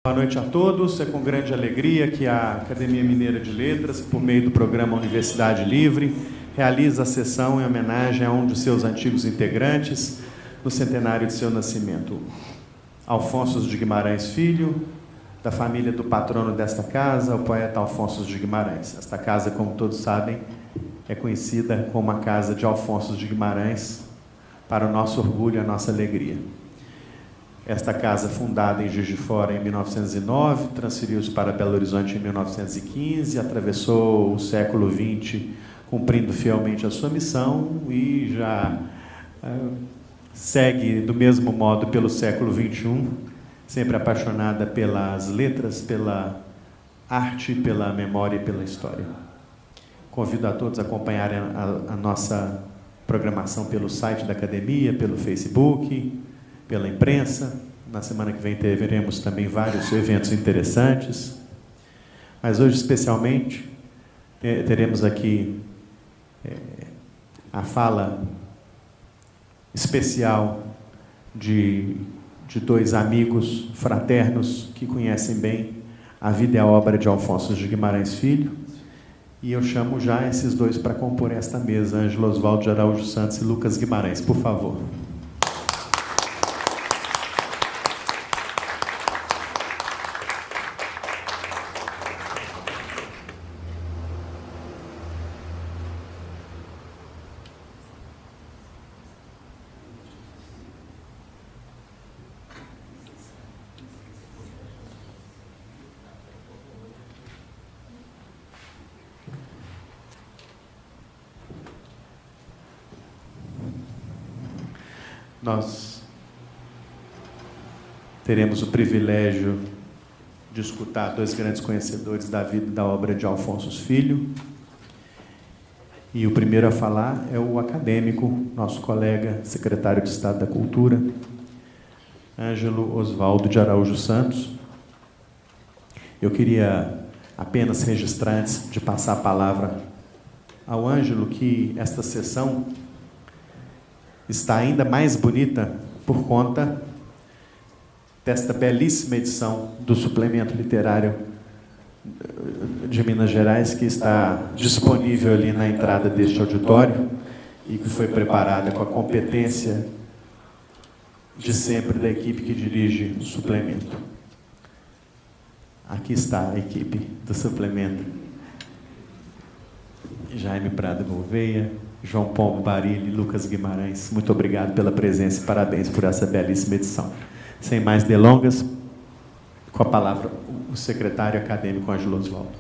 Boa noite a todos. É com grande alegria que a Academia Mineira de Letras, por meio do programa Universidade Livre, realiza a sessão em homenagem a um de seus antigos integrantes no centenário de seu nascimento, Alfonso de Guimarães Filho, da família do patrono desta casa, o poeta Alfonso de Guimarães. Esta casa, como todos sabem, é conhecida como a Casa de Alfonso de Guimarães, para o nosso orgulho e a nossa alegria. Esta casa, fundada em Juiz de Fora em 1909, transferiu-se para Belo Horizonte em 1915, atravessou o século XX cumprindo fielmente a sua missão e já segue do mesmo modo pelo século XXI, sempre apaixonada pelas letras, pela arte, pela memória e pela história. Convido a todos a acompanharem a nossa programação pelo site da Academia, pelo Facebook, pela imprensa. Na semana que vem teremos também vários eventos interessantes, mas hoje especialmente teremos aqui a fala especial de dois amigos fraternos que conhecem bem a vida e a obra de Alfonso de Guimarães Filho, e eu chamo já esses dois para compor esta mesa, Ângelo Osvaldo de Araújo Santos e Lucas Guimarães, por favor. Nós teremos o privilégio de escutar dois grandes conhecedores da vida e da obra de Alfonso Filho. E o primeiro a falar é o acadêmico, nosso colega, secretário de Estado da Cultura, Ângelo Osvaldo de Araújo Santos. Eu queria apenas registrar, antes de passar a palavra ao Ângelo, que esta sessão está ainda mais bonita por conta desta belíssima edição do suplemento literário de Minas Gerais, que está disponível ali na entrada deste auditório e que foi preparada com a competência de sempre da equipe que dirige o suplemento. Aqui está a equipe do suplemento: Jaime Prado Gouveia, João Pombo Barilli, Lucas Guimarães. Muito obrigado pela presença e parabéns por essa belíssima edição. Sem mais delongas, com a palavra o secretário acadêmico Ângelo Osvaldo.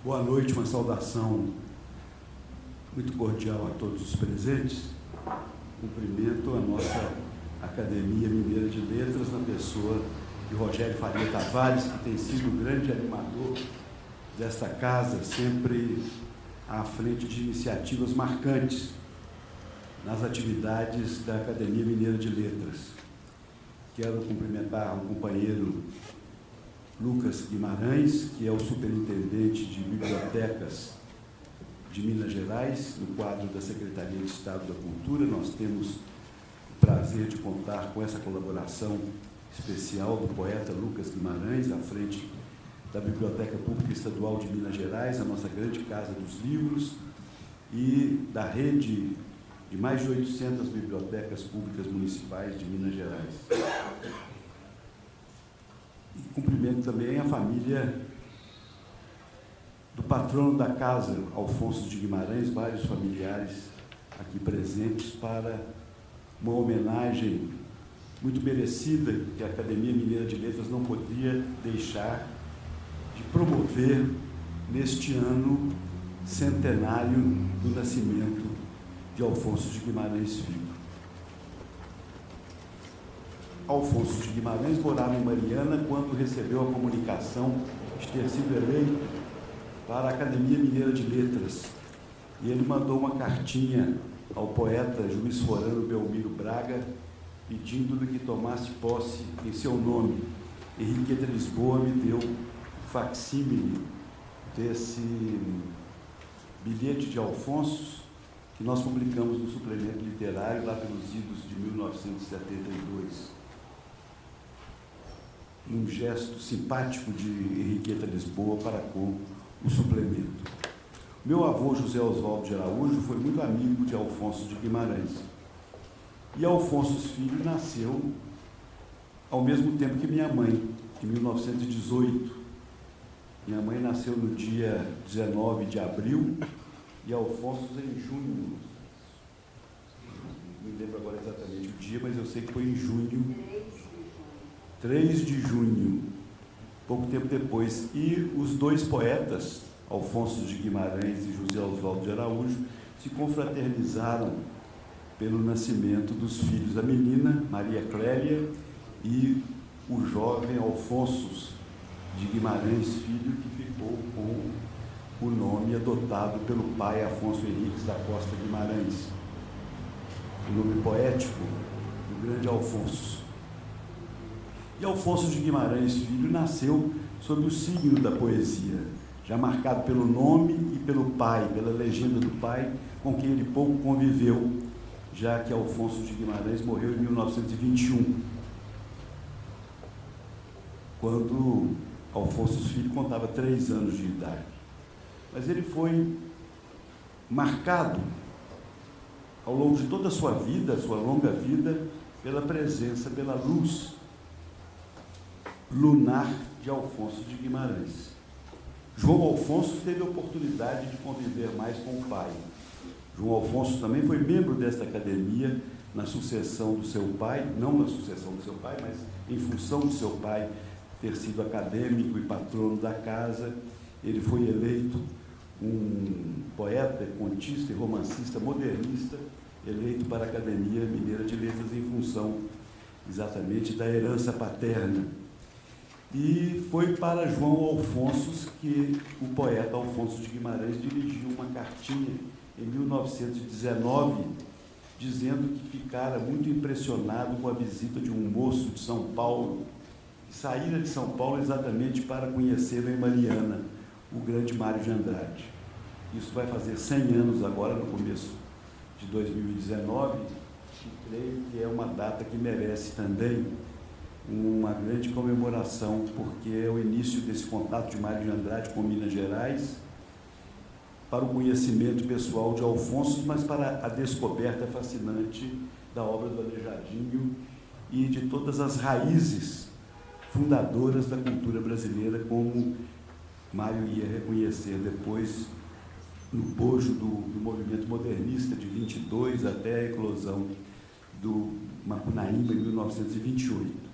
Boa noite, uma saudação muito cordial a todos os presentes. Cumprimento a nossa Academia Mineira de Letras, na pessoa de Rogério Faria Tavares, que tem sido o grande animador desta casa, sempre à frente de iniciativas marcantes nas atividades da Academia Mineira de Letras. Quero cumprimentar o companheiro Lucas Guimarães, que é o superintendente de bibliotecas de Minas Gerais, no quadro da Secretaria de Estado da Cultura. Nós temos o prazer de contar com essa colaboração especial do poeta Lucas Guimarães, à frente da Biblioteca Pública Estadual de Minas Gerais, a nossa grande Casa dos Livros, e da rede de mais de 800 bibliotecas públicas municipais de Minas Gerais. E cumprimento também a família do patrono da casa, Alfonso de Guimarães, vários familiares aqui presentes, para uma homenagem muito merecida que a Academia Mineira de Letras não podia deixar de promover neste ano centenário do nascimento de Alfonso de Guimarães Filho. Alfonso de Guimarães morava em Mariana quando recebeu a comunicação de ter sido eleito para a Academia Mineira de Letras, e ele mandou uma cartinha ao poeta Juiz Forano Belmiro Braga, pedindo-lhe que tomasse posse em seu nome. Henriqueta Lisboa me deu o facsímile desse bilhete de Alfonso, que nós publicamos no suplemento literário lá pelos idos de 1972. Um gesto simpático de Henriqueta Lisboa para com o suplemento. Meu avô, José Oswaldo de Araújo, foi muito amigo de Alfonso de Guimarães. E Alfonso Filho nasceu ao mesmo tempo que minha mãe, em 1918. Minha mãe nasceu no dia 19 de abril e Alfonso em junho. Não me lembro agora exatamente o dia, mas eu sei que foi em junho. 3 de junho, pouco tempo depois. E os dois poetas, Alfonso de Guimarães e José Oswaldo de Araújo, se confraternizaram pelo nascimento dos filhos da menina, Maria Clélia, e o jovem Alfonso de Guimarães Filho, que ficou com o nome adotado pelo pai Afonso Henriques da Costa Guimarães. O nome poético do grande Alfonso. E Alfonso de Guimarães Filho nasceu sob o signo da poesia, já marcado pelo nome e pelo pai, pela legenda do pai, com quem ele pouco conviveu, já que Alfonso de Guimarães morreu em 1921, quando Alfonso Filho contava 3 anos de idade. Mas ele foi marcado, ao longo de toda a sua vida, sua longa vida, pela presença, pela luz lunar de Alfonso de Guimarães. João Alfonso teve a oportunidade de conviver mais com o pai. João Alfonso também foi membro desta academia na sucessão do seu pai, não na sucessão do seu pai, mas em função do seu pai ter sido acadêmico e patrono da casa. Ele foi eleito um poeta, contista e romancista modernista, eleito para a Academia Mineira de Letras em função exatamente da herança paterna. E foi para João Alfonso que o poeta Alfonso de Guimarães dirigiu uma cartinha em 1919, dizendo que ficara muito impressionado com a visita de um moço de São Paulo, que saíra de São Paulo exatamente para conhecê-lo em Mariana, o grande Mário de Andrade. Isso vai fazer 100 anos agora, no começo de 2019, e creio que é uma data que merece também uma grande comemoração, porque é o início desse contato de Mário de Andrade com Minas Gerais, para o conhecimento pessoal de Alfonso, mas para a descoberta fascinante da obra do Aleijadinho e de todas as raízes fundadoras da cultura brasileira, como Mário ia reconhecer depois no bojo do movimento modernista de 22 até a eclosão do Macunaíma em 1928.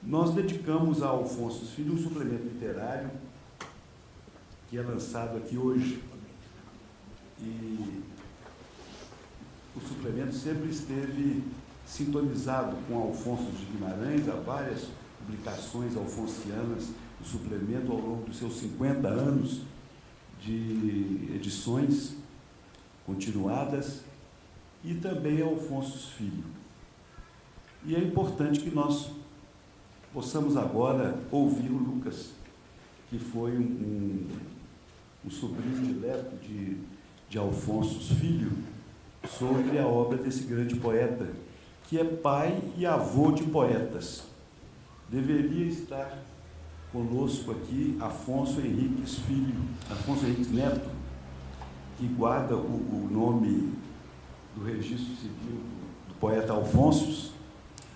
Nós dedicamos a Alfonso Filho um suplemento literário que é lançado aqui hoje. E o suplemento sempre esteve sintonizado com Alfonso de Guimarães, há várias publicações alfonsianas do suplemento ao longo dos seus 50 anos de edições continuadas, e também Alfonso Filho. E é importante que nós possamos agora ouvir o Lucas, que foi um sobrinho dileto de Alfonso Filho, sobre a obra desse grande poeta, que é pai e avô de poetas. Deveria estar conosco aqui Afonso Henriques Filho, Afonso Henriques Neto, que guarda o nome do registro civil do poeta Alfonso.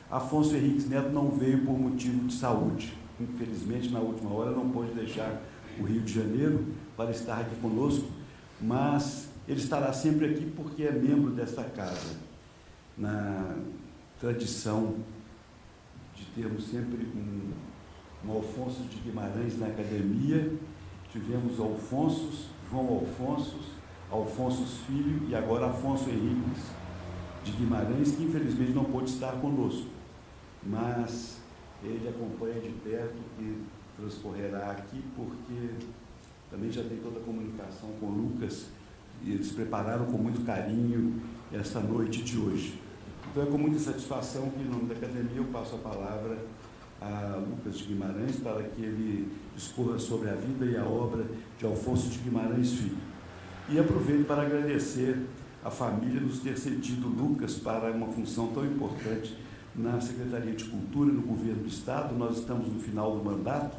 Afonso Henriques Neto não veio por motivo de saúde. Infelizmente, na última hora, não pôde deixar o Rio de Janeiro para estar aqui conosco, mas ele estará sempre aqui porque é membro desta casa. Na tradição de termos sempre um Alfonso de Guimarães na academia, tivemos Alfonsos, João Alfonsos, Alfonso Filho e agora Afonso Henriques de Guimarães, que infelizmente não pôde estar conosco, mas ele acompanha de perto e transcorrerá aqui, porque também já tem toda a comunicação com o Lucas, e eles prepararam com muito carinho esta noite de hoje. Então é com muita satisfação que, em nome da academia, eu passo a palavra a Lucas de Guimarães para que ele discorra sobre a vida e a obra de Alfonso de Guimarães Filho. E aproveito para agradecer a família nos ter cedido Lucas para uma função tão importante na Secretaria de Cultura, no Governo do Estado. Nós estamos no final do mandato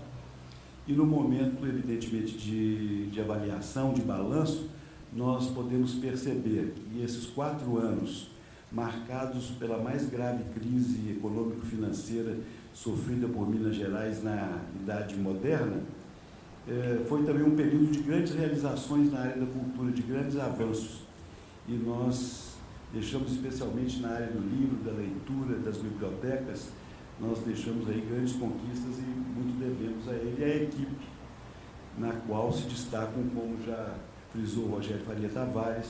e no momento, evidentemente, de avaliação, de balanço, nós podemos perceber que esses 4 anos marcados pela mais grave crise econômico-financeira sofrida por Minas Gerais na Idade Moderna, foi também um período de grandes realizações na área da cultura, de grandes avanços. E nós deixamos, especialmente na área do livro, da leitura, das bibliotecas, nós deixamos aí grandes conquistas e muito devemos a ele e à equipe, na qual se destacam, como já frisou o Rogério Faria Tavares,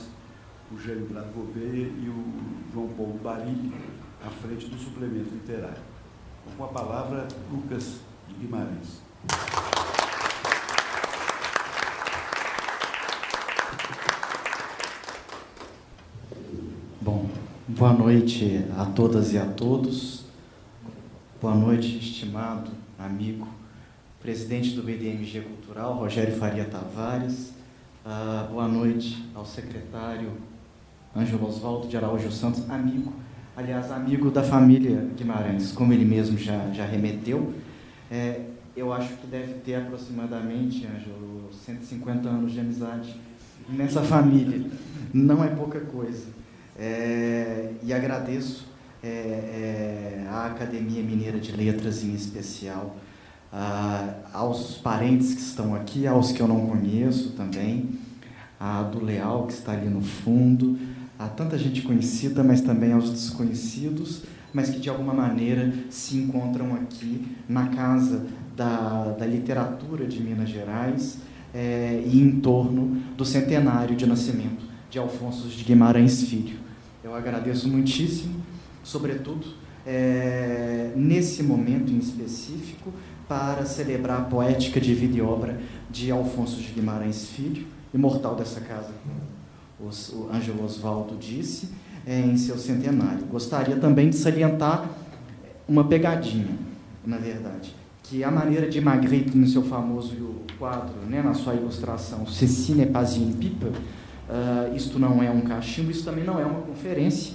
o Jânio Prado Gouveia e o João Paulo Barilli, à frente do suplemento literário. Então, com a palavra, Lucas de Guimarães. Bom, boa noite a todas e a todos. Boa noite, estimado amigo, presidente do BDMG Cultural, Rogério Faria Tavares. Boa noite ao secretário Ângelo Osvaldo de Araújo Santos, amigo, aliás, amigo da família Guimarães, como ele mesmo já remeteu. Eu acho que deve ter aproximadamente, Ângelo, 150 anos de amizade nessa família. Não é pouca coisa. E agradeço à Academia Mineira de Letras, em especial, aos parentes que estão aqui, aos que eu não conheço também, a do Leal, que está ali no fundo, a tanta gente conhecida, mas também aos desconhecidos, mas que de alguma maneira se encontram aqui na Casa da Literatura de Minas Gerais e em torno do centenário de nascimento de Alfonso de Guimarães Filho. Eu agradeço muitíssimo, sobretudo, nesse momento em específico, para celebrar a poética de vida e obra de Alfonso de Guimarães Filho, imortal dessa casa, como o Ângelo Osvaldo disse, em seu centenário. Gostaria também de salientar uma pegadinha, na verdade, que a maneira de Magritte, no seu famoso quadro, na sua ilustração, Ceci n'est pas une pipe, isto não é um cachimbo, isso também não é uma conferência,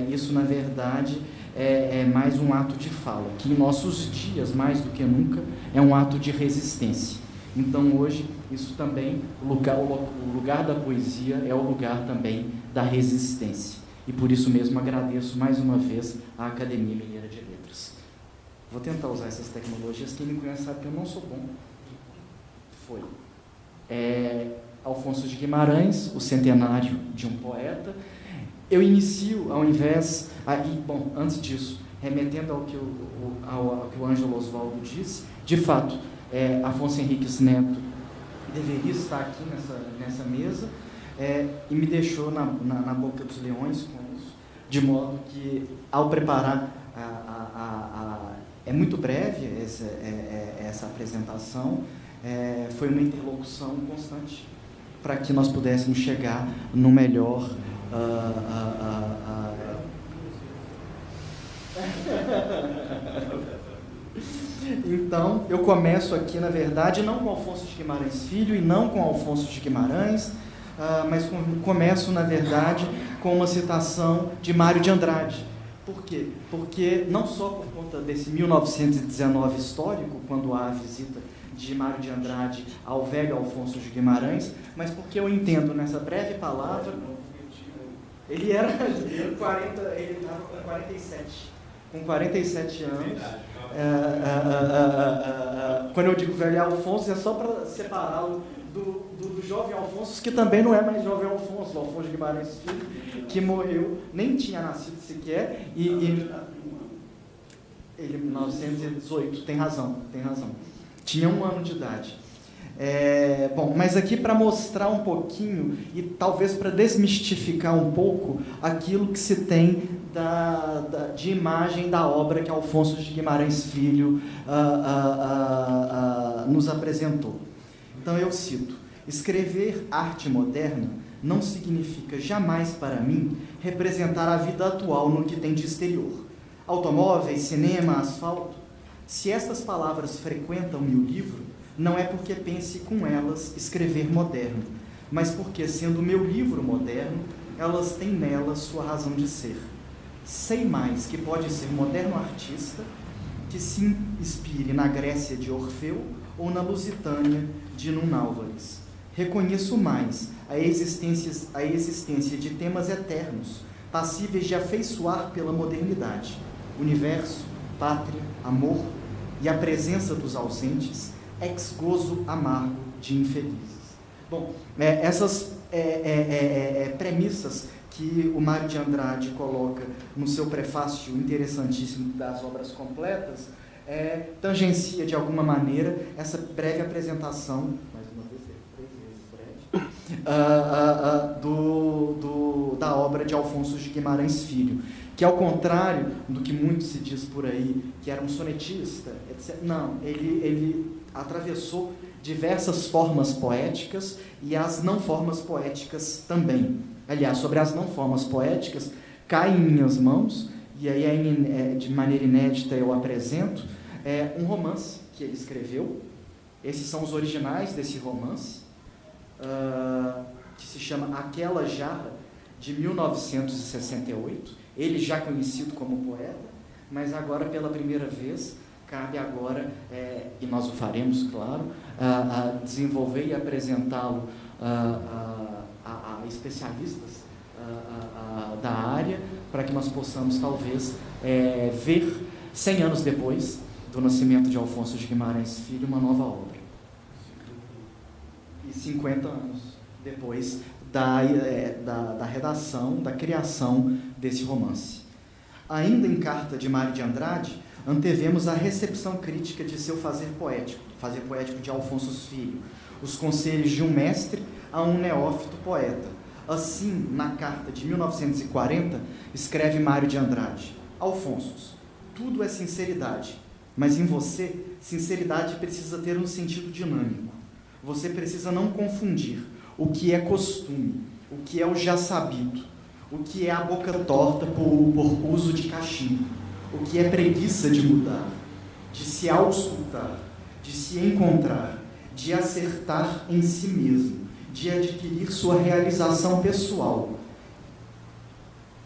isso, na verdade, é mais um ato de fala, que em nossos dias, mais do que nunca, é um ato de resistência. Então, hoje, isso também, o lugar da poesia é o lugar também da resistência. E por isso mesmo agradeço mais uma vez à Academia Mineira de Letras. Vou tentar usar essas tecnologias, quem me conhece sabe que eu não sou bom. Alfonso de Guimarães, o centenário de um poeta. Eu inicio, ao invés... antes disso, remetendo ao que o Ângelo Osvaldo disse, de fato, Afonso Henriques Neto deveria estar aqui nessa mesa, e me deixou na boca dos leões com isso, de modo que, ao preparar, é muito breve essa apresentação, foi uma interlocução constante para que nós pudéssemos chegar no melhor... Então, eu começo aqui, na verdade, não com Alfonso de Guimarães Filho e não com Alfonso de Guimarães, mas começo, na verdade, com uma citação de Mário de Andrade. Por quê? Porque, não só por conta desse 1919 histórico, quando há a visita de Mário de Andrade ao velho Alfonso de Guimarães, mas porque eu entendo nessa breve palavra, ele estava com 47. Com 47 anos, quando eu digo velho Alfonso, é só para separá-lo do jovem Alfonso, que também não é mais jovem Alfonso, o Alfonso de Guimarães Filho, que morreu, nem tinha nascido sequer, ele, 1918, tem razão, tinha 1 ano de idade. Mas aqui para mostrar um pouquinho e talvez para desmistificar um pouco aquilo que se tem de imagem da obra que Alfonso de Guimarães Filho nos apresentou. Então eu cito: escrever arte moderna não significa jamais para mim representar a vida atual no que tem de exterior. Automóveis, cinema, asfalto. Se estas palavras frequentam-me o livro, não é porque pense com elas escrever moderno, mas porque, sendo meu livro moderno, elas têm nela sua razão de ser. Sei mais que pode ser moderno artista que se inspire na Grécia de Orfeu ou na Lusitânia de Nun Álvares. Reconheço mais a existência de temas eternos, passíveis de afeiçoar pela modernidade: universo, pátria, amor e a presença dos ausentes, ex gozo amargo de infelizes. Bom, essas premissas que o Mário de Andrade coloca no seu prefácio interessantíssimo das Obras Completas, tangencia de alguma maneira essa breve apresentação, mais uma vez, 3 vezes breve, da obra de Alfonso de Guimarães Filho, que, ao contrário do que muito se diz por aí, que era um sonetista, etc., não, ele atravessou diversas formas poéticas e as não formas poéticas também. Aliás, sobre as não formas poéticas, cai em minhas mãos, e aí de maneira inédita eu apresento, um romance que ele escreveu. Esses são os originais desse romance, que se chama Aquela Jarra, de 1968, ele já conhecido como poeta, mas agora, pela primeira vez, cabe agora, e nós o faremos, claro, a desenvolver e apresentá-lo a especialistas da área, para que nós possamos, talvez, ver, 100 anos depois do nascimento de Alfonso de Guimarães Filho, uma nova obra. E 50 anos depois da redação, da criação desse romance. Ainda em carta de Mário de Andrade, antevemos a recepção crítica de seu fazer poético de Alfonso Filho, os conselhos de um mestre a um neófito poeta. Assim, na carta de 1940, escreve Mário de Andrade: Alfonso, tudo é sinceridade, mas em você, sinceridade precisa ter um sentido dinâmico. Você precisa não confundir o que é costume, o que é o já sabido, o que é a boca torta por uso de cachimbo, o que é preguiça de mudar, de se auscultar, de se encontrar, de acertar em si mesmo, de adquirir sua realização pessoal,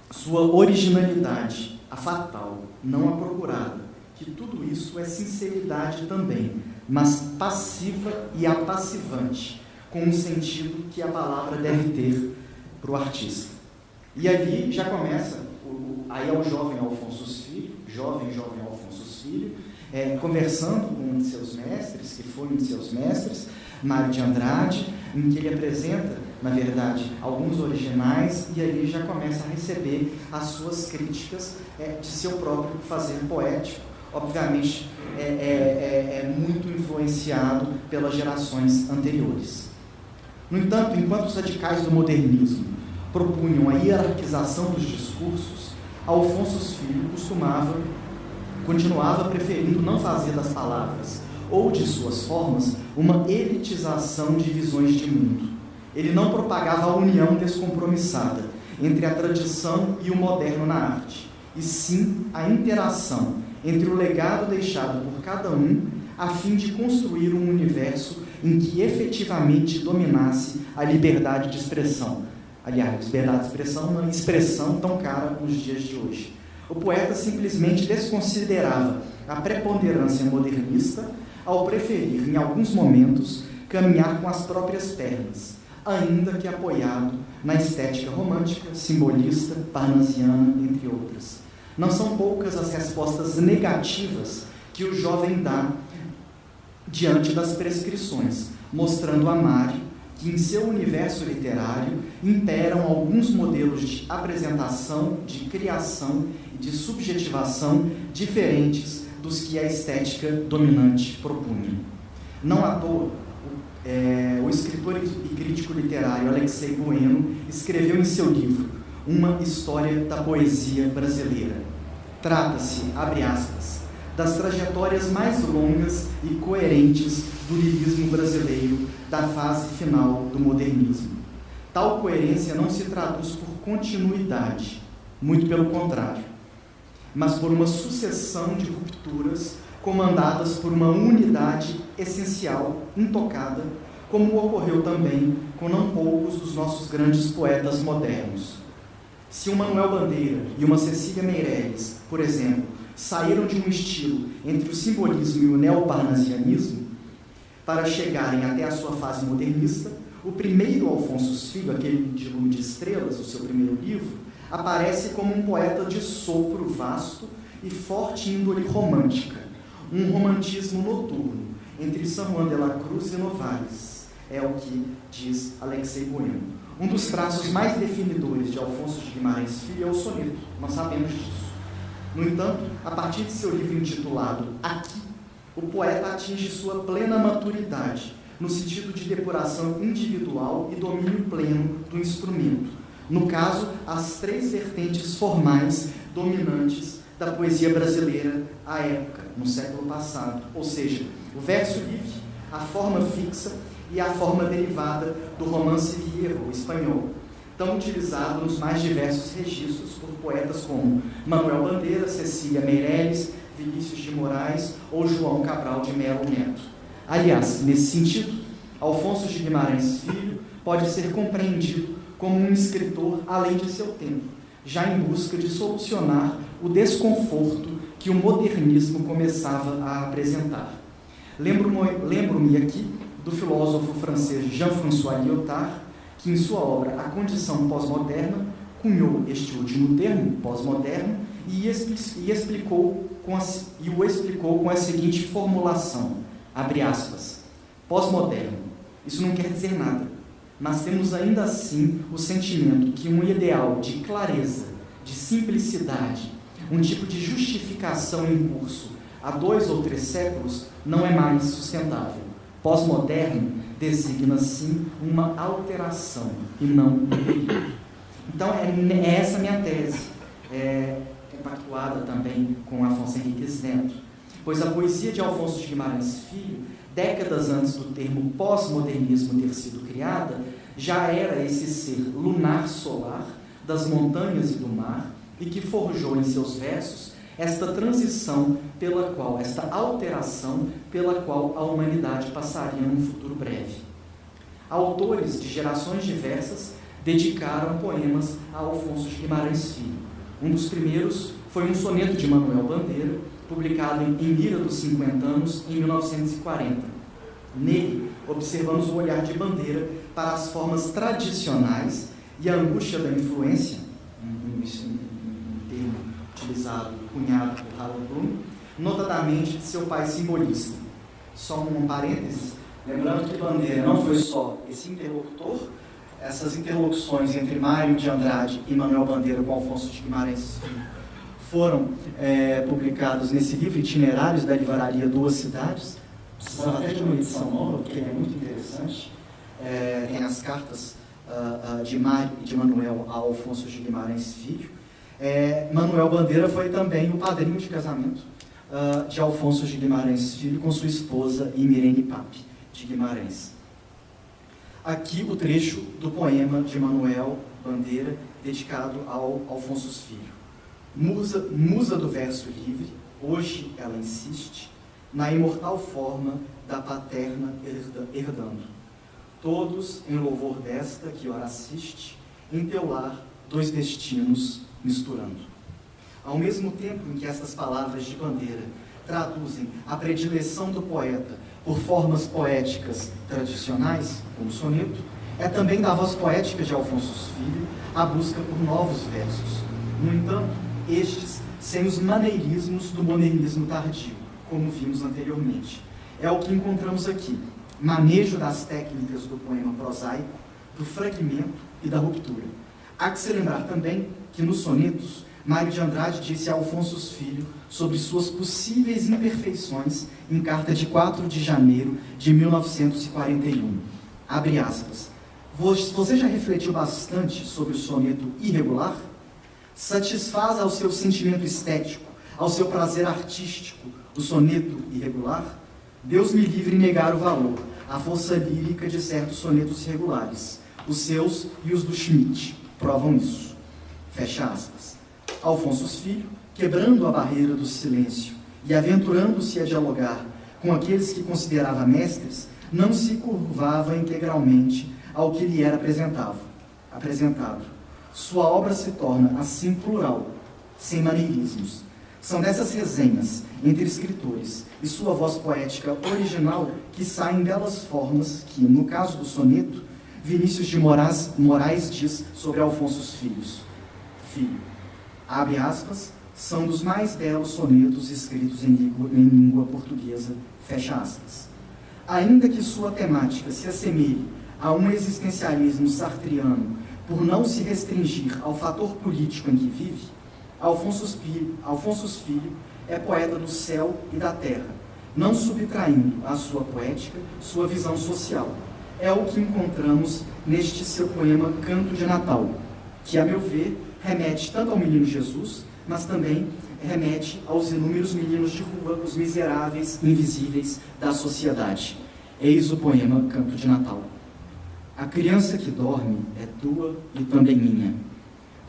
sua originalidade, a fatal, não a procurada, que tudo isso é sinceridade também, mas passiva e apassivante, com o sentido que a palavra deve ter para o artista. E ali já começa, aí é o jovem Alfonso Filho, jovem Alfonso Filho, conversando com um de seus mestres, que foi um de seus mestres, Mário de Andrade, em que ele apresenta, na verdade, alguns originais, e ali já começa a receber as suas críticas de seu próprio fazer poético, obviamente muito influenciado pelas gerações anteriores. No entanto, enquanto os radicais do modernismo propunham a hierarquização dos discursos, Alfonso Filho continuava preferindo não fazer das palavras ou de suas formas uma elitização de visões de mundo. Ele não propagava a união descompromissada entre a tradição e o moderno na arte, e sim a interação entre o legado deixado por cada um, a fim de construir um universo em que efetivamente dominasse a liberdade de expressão. Aliás, liberdade de expressão, uma expressão tão cara nos dias de hoje. O poeta simplesmente desconsiderava a preponderância modernista ao preferir, em alguns momentos, caminhar com as próprias pernas, ainda que apoiado na estética romântica, simbolista, parnasiana, entre outras. Não são poucas as respostas negativas que o jovem dá diante das prescrições, mostrando a Mário que em seu universo literário imperam alguns modelos de apresentação, de criação e de subjetivação diferentes dos que a estética dominante propunha. Não à toa, o escritor e crítico literário Alexei Bueno escreveu em seu livro Uma História da Poesia Brasileira. Trata-se, abre aspas, das trajetórias mais longas e coerentes do lirismo brasileiro da fase final do modernismo. Tal coerência não se traduz por continuidade, muito pelo contrário, mas por uma sucessão de rupturas comandadas por uma unidade essencial, intocada, como ocorreu também com não poucos dos nossos grandes poetas modernos. Se um Manuel Bandeira e uma Cecília Meirelles, por exemplo, saíram de um estilo entre o simbolismo e o neoparnasianismo para chegarem até a sua fase modernista, o primeiro Alfonso Filho, aquele de Lume de Estrelas, o seu primeiro livro, aparece como um poeta de sopro vasto e forte índole romântica, um romantismo noturno, entre San Juan de la Cruz e Novaes, é o que diz Alexei Boêmio. Um dos traços mais definidores de Alfonso de Guimarães Filho é o soneto, nós sabemos disso. No entanto, a partir de seu livro intitulado Aqui, o poeta atinge sua plena maturidade, no sentido de depuração individual e domínio pleno do instrumento. No caso, as três vertentes formais dominantes da poesia brasileira à época, no século passado, ou seja, o verso livre, a forma fixa e a forma derivada do romance viejo espanhol, tão utilizado nos mais diversos registros por poetas como Manuel Bandeira, Cecília Meirelles, Vinícius de Moraes ou João Cabral de Melo Neto. Aliás, nesse sentido, Alfonso de Guimarães Filho pode ser compreendido como um escritor além de seu tempo, já em busca de solucionar o desconforto que o modernismo começava a apresentar. Lembro-me aqui do filósofo francês Jean-François Lyotard, que em sua obra A Condição Pós-Moderna cunhou este último termo, pós-moderno, e o explicou com a seguinte formulação, abre aspas, pós-moderno. Isso não quer dizer nada, mas temos ainda assim o sentimento que um ideal de clareza, de simplicidade, um tipo de justificação em curso há 2 ou 3 séculos não é mais sustentável. Pós-moderno designa, sim, uma alteração e não um período. Então, é essa minha tese, compactuada também com Afonso Henriques Neto, pois a poesia de Alfonso de Guimarães Filho, décadas antes do termo pós-modernismo ter sido criada, já era esse ser lunar solar das montanhas e do mar e que forjou em seus versos esta transição pela qual, esta alteração pela qual a humanidade passaria num futuro breve. Autores de gerações diversas dedicaram poemas a Alfonso de Guimarães Filho. Um dos primeiros foi um soneto de Manuel Bandeira, publicado em Mira dos 50 anos, em 1940. Nele, observamos o olhar de Bandeira para as formas tradicionais e a angústia da influência, um termo utilizado, cunhado por Harold Bloom, notadamente de seu pai simbolista. Só um parênteses, lembrando que Bandeira não foi só esse interlocutor, essas interlocuções entre Mário de Andrade e Manuel Bandeira com Alfonso de Guimarães Filho foram publicados nesse livro, Itinerários da Livraria Duas Cidades. Precisava até de uma edição nova, porque ele é muito interessante. Tem as cartas de Mário e de Manuel a Alfonso de Guimarães Filho. Manuel Bandeira foi também o padrinho de casamento de Alfonso de Guimarães Filho com sua esposa Imirene Pape de Guimarães. Aqui o trecho do poema de Manuel Bandeira dedicado ao Alfonso Filho. Musa do verso livre, hoje ela insiste na imortal forma da paterna herdando. Todos em louvor desta que ora assiste, em teu lar 2 destinos misturando. Ao mesmo tempo em que estas palavras de Bandeira traduzem a predileção do poeta por formas poéticas tradicionais, como o soneto, é também da voz poética de Alfonso Filho a busca por novos versos. No entanto, estes sem os maneirismos do modernismo tardio, como vimos anteriormente. É o que encontramos aqui, manejo das técnicas do poema prosaico, do fragmento e da ruptura. Há que se lembrar também que nos sonetos, Mário de Andrade disse a Alfonso Filho sobre suas possíveis imperfeições em carta de 4 de janeiro de 1941. Abre aspas. Você já refletiu bastante sobre o soneto irregular? Satisfaz ao seu sentimento estético, ao seu prazer artístico, o soneto irregular? Deus me livre de negar o valor, a força lírica de certos sonetos irregulares. Os seus e os do Schmidt provam isso. Fecha aspas. Alfonso Filho, quebrando a barreira do silêncio e aventurando-se a dialogar com aqueles que considerava mestres, não se curvava integralmente ao que lhe era apresentado. Sua obra se torna, assim, plural, sem maneirismos. São dessas resenhas entre escritores e sua voz poética original que saem belas formas que, no caso do soneto, Vinícius de Moraes diz sobre Alfonso Filho, abre aspas, são dos mais belos sonetos escritos em língua portuguesa, fecha aspas. Ainda que sua temática se assemelhe a um existencialismo sartriano por não se restringir ao fator político em que vive, Alfonso Filho é poeta do céu e da terra, não subtraindo à sua poética sua visão social. É o que encontramos neste seu poema Canto de Natal, que, a meu ver, remete tanto ao menino Jesus, mas também remete aos inúmeros meninos de rua, os miseráveis, invisíveis da sociedade. Eis o poema Canto de Natal. A criança que dorme é tua e também minha.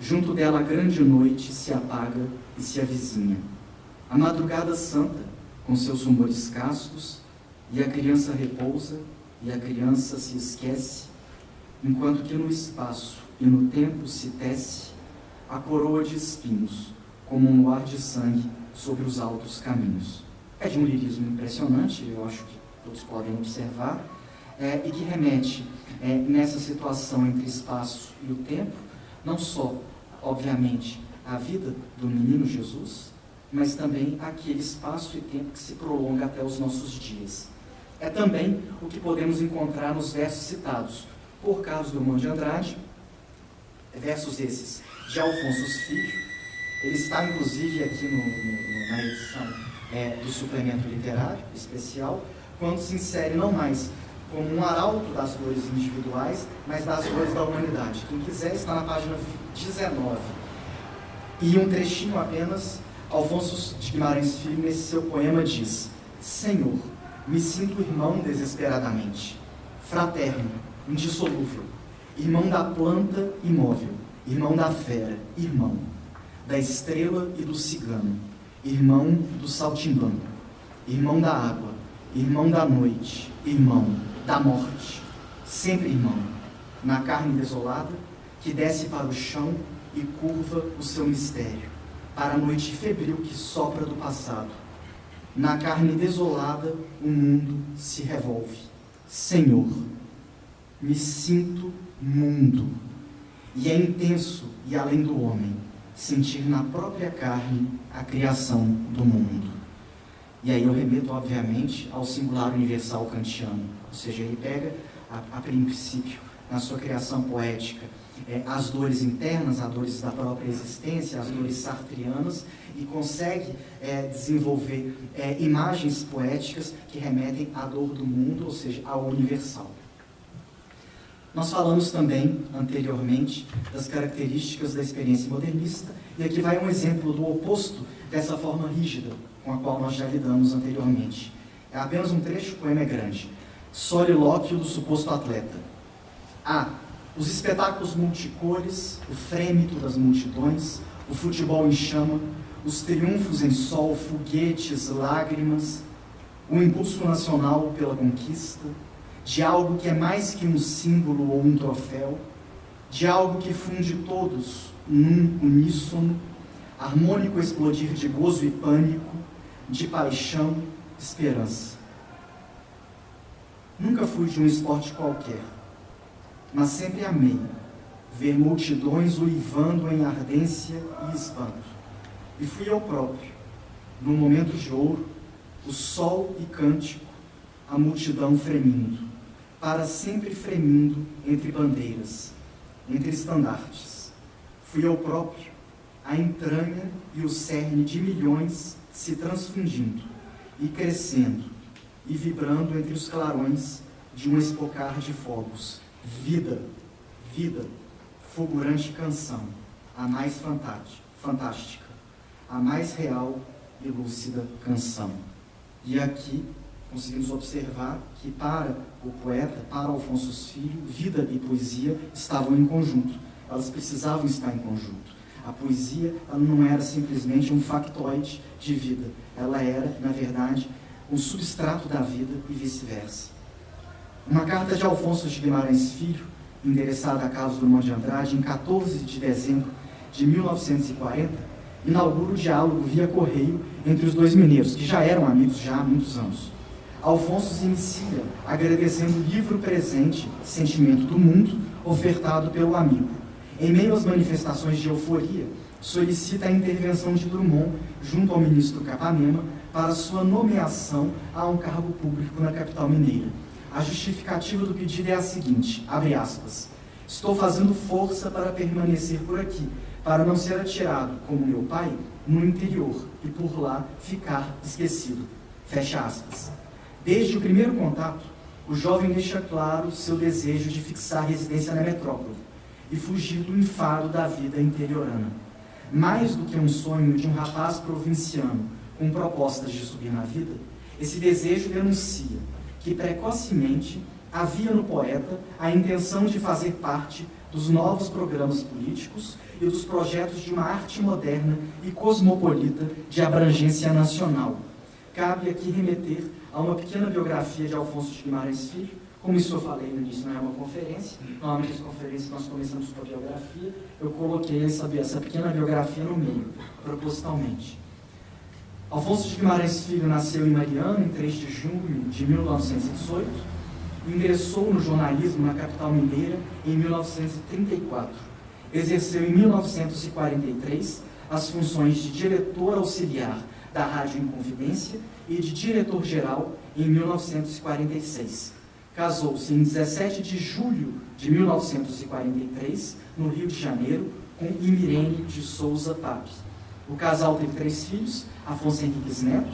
Junto dela a grande noite se apaga e se avizinha. A madrugada santa, com seus rumores castos, e a criança repousa, e a criança se esquece, enquanto que no espaço e no tempo se tece a coroa de espinhos, como um luar de sangue sobre os altos caminhos. É de um lirismo impressionante, eu acho que todos podem observar, e que remete nessa situação entre espaço e o tempo, não só, obviamente, à vida do menino Jesus, mas também àquele espaço e tempo que se prolonga até os nossos dias. É também o que podemos encontrar nos versos citados por Carlos Drummond de Andrade, versos esses de Alfonso Filho. Ele está, inclusive, aqui na edição do suplemento literário especial, quando se insere não mais como um arauto das dores individuais, mas das dores da humanidade. Quem quiser está na página 19. E um trechinho apenas, Alfonso de Guimarães Filho, nesse seu poema, diz: Senhor, me sinto irmão desesperadamente, fraterno, indissolúvel, irmão da planta imóvel, irmão da fera, irmão, da estrela e do cigano, irmão do saltimbanco, irmão da água, irmão da noite, irmão da morte, sempre irmão, na carne desolada, que desce para o chão e curva o seu mistério, para a noite febril que sopra do passado. Na carne desolada, o mundo se revolve. Senhor, me sinto mundo, e é intenso e além do homem, sentir na própria carne a criação do mundo. E aí eu remeto, obviamente, ao singular universal kantiano, ou seja, ele pega, a princípio, na sua criação poética, as dores internas, as dores da própria existência, as dores sartrianas, e consegue desenvolver imagens poéticas que remetem à dor do mundo, ou seja, ao universal. Nós falamos também, anteriormente, das características da experiência modernista, e aqui vai um exemplo do oposto dessa forma rígida, com a qual nós já lidamos anteriormente. É apenas um trecho, o poema é grande. Solilóquio do suposto atleta. Os espetáculos multicores, o frêmito das multidões, o futebol em chama, os triunfos em sol, foguetes, lágrimas, o impulso nacional pela conquista, de algo que é mais que um símbolo ou um troféu, de algo que funde todos num uníssono, harmônico explodir de gozo e pânico, de paixão, esperança. Nunca fui de um esporte qualquer, mas sempre amei ver multidões uivando em ardência e espanto. E fui eu próprio, num momento de ouro, o sol e cântico, a multidão fremindo, para sempre fremindo entre bandeiras, entre estandartes. Fui eu próprio, a entranha e o cerne de milhões se transfundindo e crescendo e vibrando entre os clarões de um espocar de fogos. Vida, vida, fulgurante canção, a mais fantástica, a mais real e lúcida canção. E aqui conseguimos observar que para o poeta, para Alfonso Filho, vida e poesia estavam em conjunto. Elas precisavam estar em conjunto. A poesia ela não era simplesmente um factoide de vida. Ela era, na verdade, um substrato da vida e vice-versa. Uma carta de Alfonso de Guimarães Filho, endereçada a Carlos Drummond de Andrade, em 14 de dezembro de 1940, inaugura o diálogo via correio entre os dois mineiros, que já eram amigos já há muitos anos. Alfonso se inicia agradecendo o livro presente, Sentimento do Mundo, ofertado pelo amigo. Em meio às manifestações de euforia, solicita a intervenção de Drummond junto ao ministro Capanema para sua nomeação a um cargo público na capital mineira. A justificativa do pedido é a seguinte, abre aspas, estou fazendo força para permanecer por aqui, para não ser atirado, como meu pai, no interior e por lá ficar esquecido. Fecha aspas. Desde o primeiro contato, o jovem deixa claro seu desejo de fixar residência na metrópole e fugir do enfado da vida interiorana. Mais do que um sonho de um rapaz provinciano com propostas de subir na vida, esse desejo denuncia que precocemente havia no poeta a intenção de fazer parte dos novos programas políticos e dos projetos de uma arte moderna e cosmopolita de abrangência nacional. Cabe aqui remeter a uma pequena biografia de Alfonso de Guimarães Filho. Como isso eu falei no início, não é uma conferência. Normalmente as conferências nós começamos com a biografia. Eu coloquei essa pequena biografia no meio, propositalmente. Alfonso de Guimarães Filho nasceu em Mariana, em 3 de junho de 1918. Ingressou no jornalismo na capital mineira em 1934. Exerceu em 1943 as funções de diretor auxiliar da Rádio Inconfidência e de diretor-geral em 1946. Casou-se em 17 de julho de 1943, no Rio de Janeiro, com Imirene de Souza Paz. O casal teve 3 filhos, Afonso Henriques Neto,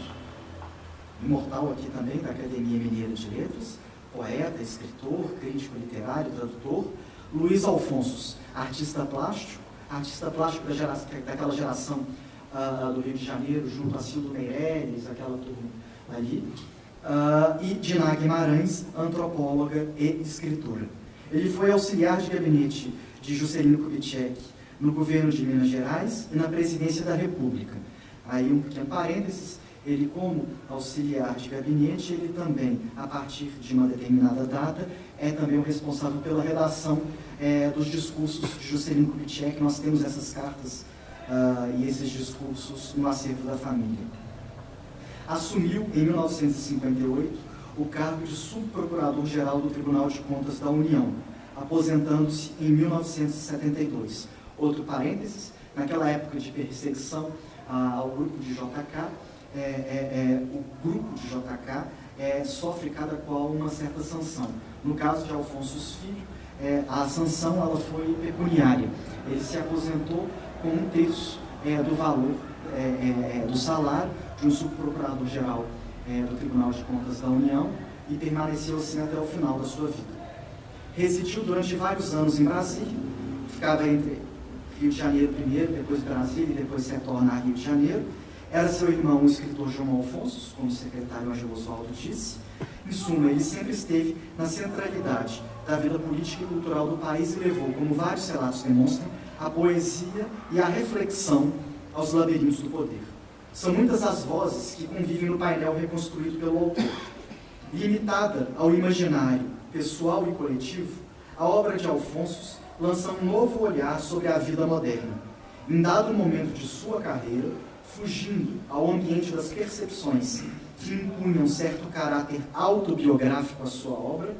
imortal aqui também da Academia Mineira de Letras, poeta, escritor, crítico literário, tradutor. Luiz Alfonso, artista plástico daquela geração do Rio de Janeiro, junto a Cildo Meirelles, aquela turma ali. E Diná Guimarães, antropóloga e escritora. Ele foi auxiliar de gabinete de Juscelino Kubitschek no governo de Minas Gerais e na presidência da República. Aí um pequeno parênteses, ele como auxiliar de gabinete, ele também, a partir de uma determinada data, é também o responsável pela redação dos discursos de Juscelino Kubitschek. Nós temos essas cartas e esses discursos no acervo da família. Assumiu, em 1958, o cargo de subprocurador-geral do Tribunal de Contas da União, aposentando-se em 1972. Outro parênteses, naquela época de perseguição ao grupo de JK, o grupo de JK sofre cada qual uma certa sanção. No caso de Alfonso Filho, a sanção ela foi pecuniária. Ele se aposentou com 1/3 do valor do salário de um subprocurador-geral do Tribunal de Contas da União e permaneceu assim até o final da sua vida. Residiu durante vários anos em Brasília, ficava entre Rio de Janeiro primeiro, depois Brasília e depois se retorna a Rio de Janeiro. Era seu irmão, o escritor João Alfonso, como o secretário Ângelo Osvaldo disse. Em suma, ele sempre esteve na centralidade da vida política e cultural do país e levou, como vários relatos demonstram, a poesia e a reflexão aos labirintos do poder. São muitas as vozes que convivem no painel reconstruído pelo autor. Limitada ao imaginário pessoal e coletivo, a obra de Alfonso lança um novo olhar sobre a vida moderna. Em dado momento de sua carreira, fugindo ao ambiente das percepções que impunham certo caráter autobiográfico à sua obra,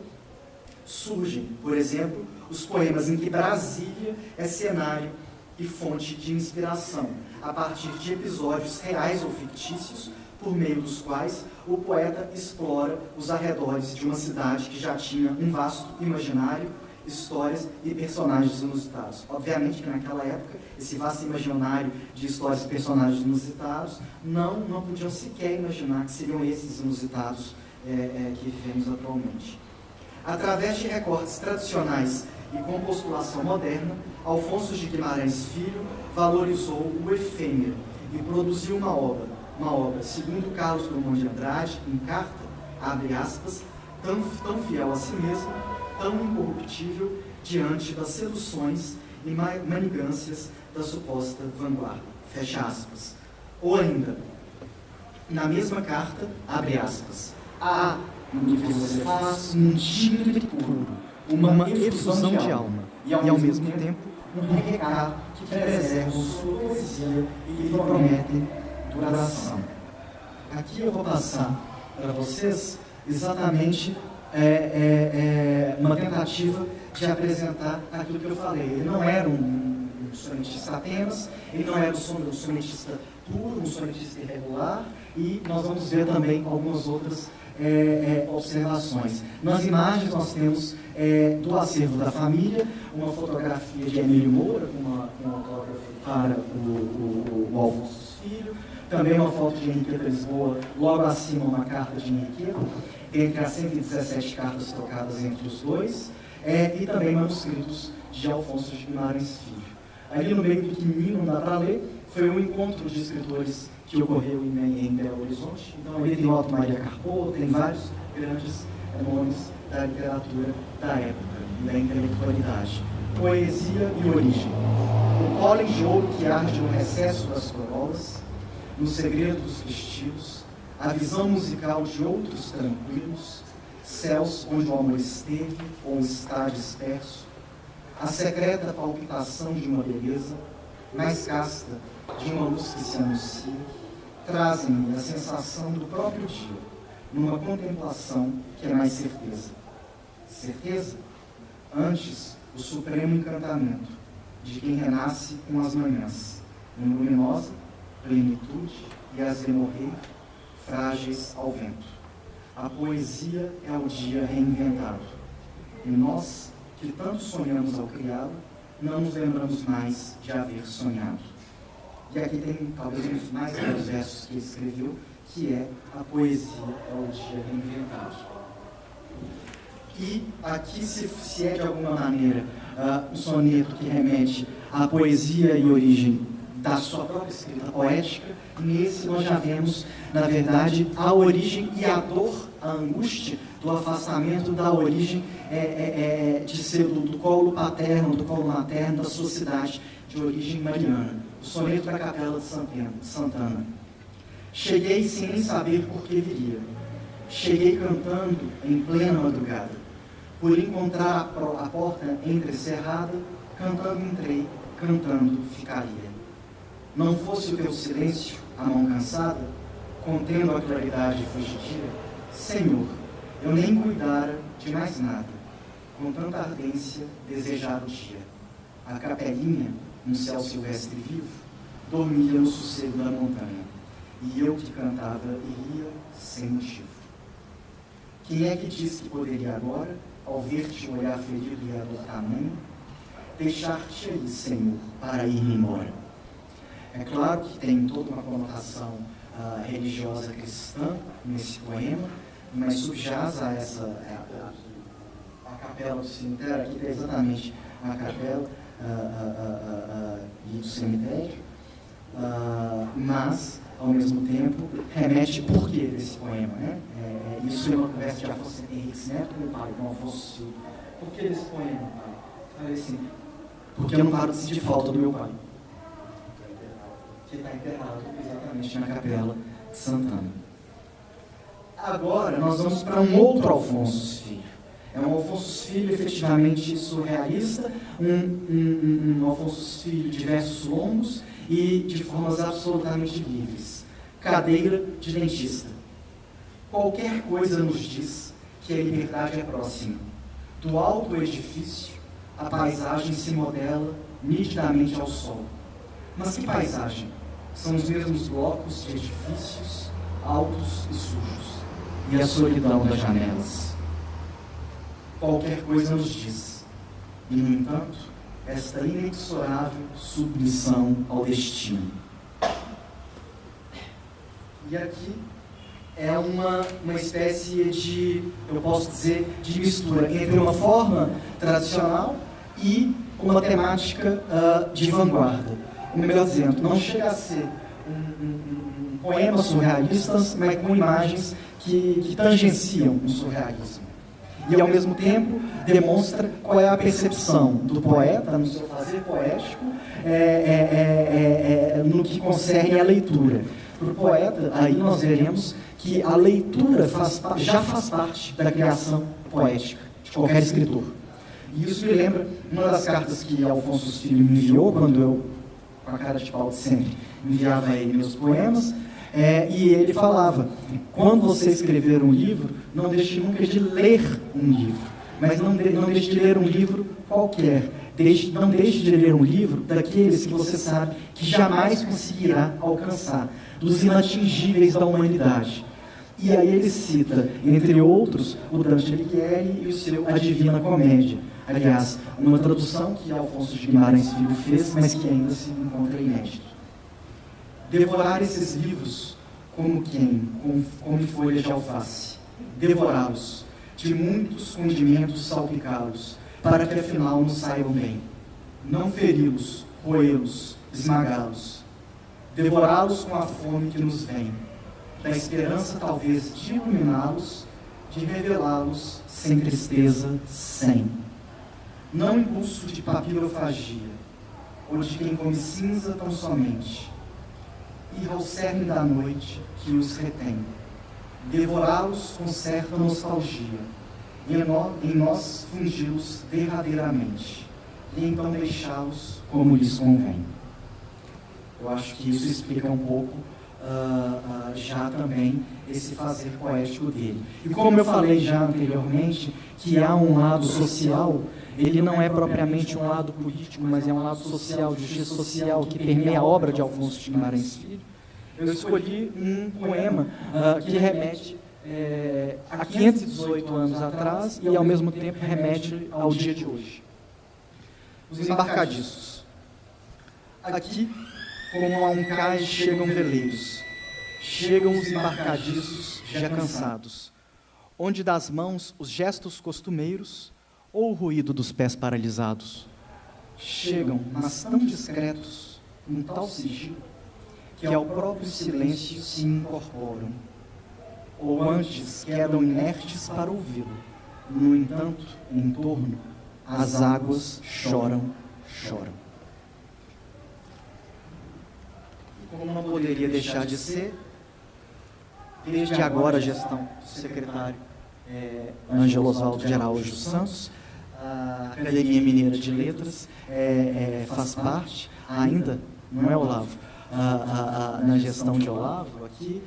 surgem, por exemplo, os poemas em que Brasília é cenário e fonte de inspiração, a partir de episódios reais ou fictícios, por meio dos quais o poeta explora os arredores de uma cidade que já tinha um vasto imaginário, histórias e personagens inusitados. Obviamente que naquela época, esse vasto imaginário de histórias e personagens inusitados não podiam sequer imaginar que seriam esses inusitados que vivemos atualmente. Através de recortes tradicionais e com postulação moderna, Alfonso de Guimarães Filho valorizou o efêmero e produziu uma obra, segundo Carlos Drummond de Andrade, em carta, abre aspas, tão fiel a si mesmo, tão incorruptível diante das seduções e manigâncias da suposta vanguarda, fecha aspas. Ou ainda, na mesma carta, abre aspas, no que você faz, um timbre puro, uma efusão de alma, e ao mesmo tempo um recado que preserva sua poesia e lhe promete duração. Aqui eu vou passar para vocês exatamente uma tentativa de apresentar aquilo que eu falei. Ele não era um sonetista apenas, ele não era um sonetista puro, um sonetista irregular, e nós vamos ver também algumas outras observações. Nas imagens nós temos do acervo da família uma fotografia de Emílio Moura, com um autógrafo para o Alfonso Filho, também uma foto de Henriqueta Lisboa, logo acima uma carta de Henriqueta, entre as 117 cartas trocadas entre os dois, e também manuscritos de Alfonso de Guimarães Filho. Ali no meio pequenininho, não dá para ler, foi um encontro de escritores que ocorreu em Belo Horizonte. Então ali tem Otto Maria Carpo, tem vários grandes nomes da literatura da época, da intelectualidade. Poesia e origem. O pólen de ouro que arde no recesso das corolas, no segredo dos vestidos, a visão musical de outros tranquilos, céus onde o amor esteve ou está disperso, a secreta palpitação de uma beleza, mais casta de uma luz que se anuncia, trazem-me a sensação do próprio dia, numa contemplação que é mais certeza. Certeza? Antes, o supremo encantamento de quem renasce com as manhãs, em luminosa plenitude e as vê morrer, frágeis ao vento. A poesia é o dia reinventado. E nós, que tanto sonhamos ao criá-lo, não nos lembramos mais de haver sonhado. E aqui tem talvez um dos mais belos versos que ele escreveu, que é a poesia é o dia reinventado. E aqui se é de alguma maneira um soneto que remete à poesia e origem da sua própria escrita poética, nesse nós já vemos, na verdade, a origem e a dor, a angústia do afastamento da origem de ser do colo paterno, do colo materno, da sua cidade de origem mariana. O soneto da Capela de Santana. Cheguei sem nem saber por que viria. Cheguei cantando em plena madrugada. Por encontrar a porta entrecerrada, cantando entrei, cantando ficaria. Não fosse o teu silêncio, a mão cansada, contendo a claridade fugidia, Senhor, eu nem cuidara de mais nada, com tanta ardência desejar o dia. A capelinha, um céu silvestre vivo, dormia no sossego da montanha, e eu que cantava e ria sem motivo. Quem é que diz que poderia agora, ao ver-te um olhar ferido e a dor tamanho, deixar-te aí, Senhor, para ir embora? É claro que tem toda uma conotação religiosa cristã nesse poema, mas subjaz a essa a capela do cemitério. Aqui tem exatamente a capela e o cemitério, mas, ao mesmo tempo, remete por que desse poema, né? Isso é uma conversa de Afonso Henriques Neto com o pai, com Alfonso Silva. Por que desse poema, pai? Falei assim, porque eu não paro de sentir falta do meu pai. Que está enterrado exatamente na Capela de Santana. Agora nós vamos para um outro Alfonso Filho. É um Alfonso Filho efetivamente surrealista, um Alfonso Filho de versos longos e de formas absolutamente livres. Cadeira de dentista. Qualquer coisa nos diz que a liberdade é próxima. Do alto edifício, a paisagem se modela nitidamente ao sol. Mas que paisagem? São os mesmos blocos de edifícios altos e sujos, e a solidão das janelas. Qualquer coisa nos diz, e no entanto, esta inexorável submissão ao destino. E aqui é uma espécie de, eu posso dizer, de mistura entre uma forma tradicional e uma temática de vanguarda. Melhor dizendo, não chega a ser um poema surrealista, mas com imagens que tangenciam o surrealismo. E, ao mesmo tempo, demonstra qual é a percepção do poeta no seu fazer poético, no que concerne à leitura. Para o poeta, aí nós veremos que a leitura já faz parte da criação poética de qualquer escritor. E isso me lembra uma das cartas que Alfonso Filho me enviou, quando eu, com a cara de pau de sempre, enviava a ele meus poemas, e ele falava: quando você escrever um livro, não deixe nunca de ler um livro, mas não deixe de ler um livro qualquer. Não deixe de ler um livro daqueles que você sabe que jamais conseguirá alcançar, dos inatingíveis da humanidade. E aí ele cita, entre outros, o Dante Alighieri e o seu A Divina Comédia. Aliás, uma tradução que Alfonso de Guimarães Filho fez, mas que ainda se encontra inédito. Devorar esses livros como folhas de alface. Devorá-los, de muitos condimentos salpicá-los, para que afinal nos saibam bem. Não feri-los, roê-los, esmagá-los. Devorá-los com a fome que nos vem, da esperança talvez de iluminá-los, de revelá-los sem tristeza, sem. Não impulso de papirofagia, ou de quem come cinza tão somente. Ir ao cerne da noite que os retém. Devorá-los com certa nostalgia, em nós fundi-los derradeiramente, e então deixá-los como lhes convém. Eu acho que isso explica um pouco já também esse fazer poético dele. E como eu falei já anteriormente, que há um lado social, ele não é propriamente um lado político, mas é um lado social, de justiça social, que permeia a obra de Alfonso de Guimarães Filho. Eu escolhi um poema que remete a 518 anos atrás e, ao mesmo tempo, remete ao dia de hoje. Os embarcadiços. Aqui, como a um cais chegam veleiros, chegam os embarcadiços já cansados, onde das mãos os gestos costumeiros ou o ruído dos pés paralisados. Chegam, mas tão discretos, com tal sigilo, que ao próprio silêncio se incorporam, ou antes quedam inertes para ouvi-lo. No entanto, em torno, as águas choram. E como não poderia deixar de ser, desde agora a gestão do secretário Ângelo Osvaldo de Araújo Santos, a Academia Mineira de Letras faz parte, ainda, não é, Olavo? Na gestão de Olavo aqui,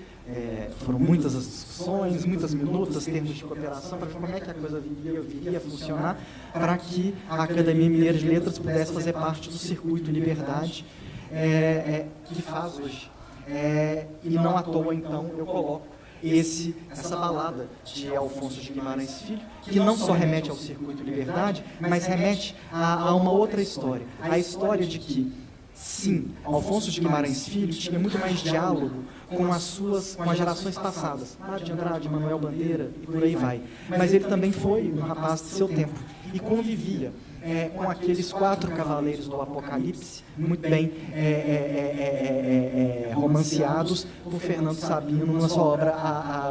foram muitas as discussões, muitas minutas, termos de cooperação, para ver como é que a coisa viria a funcionar, para que a Academia Mineira de Letras pudesse fazer parte do Circuito Liberdade, que faz hoje. E não à toa, então, eu coloco essa balada de Alfonso de Guimarães Filho, que não só remete ao Circuito Liberdade, mas remete a uma outra história, a história de que, sim, Alfonso de Guimarães Filho tinha muito mais diálogo com as gerações passadas, Mário de Andrade, Manuel Bandeira e por aí vai. Mas ele também foi um rapaz de seu tempo e convivia com aqueles 4 cavaleiros do Apocalipse, muito bem romanceados por Fernando Sabino na sua obra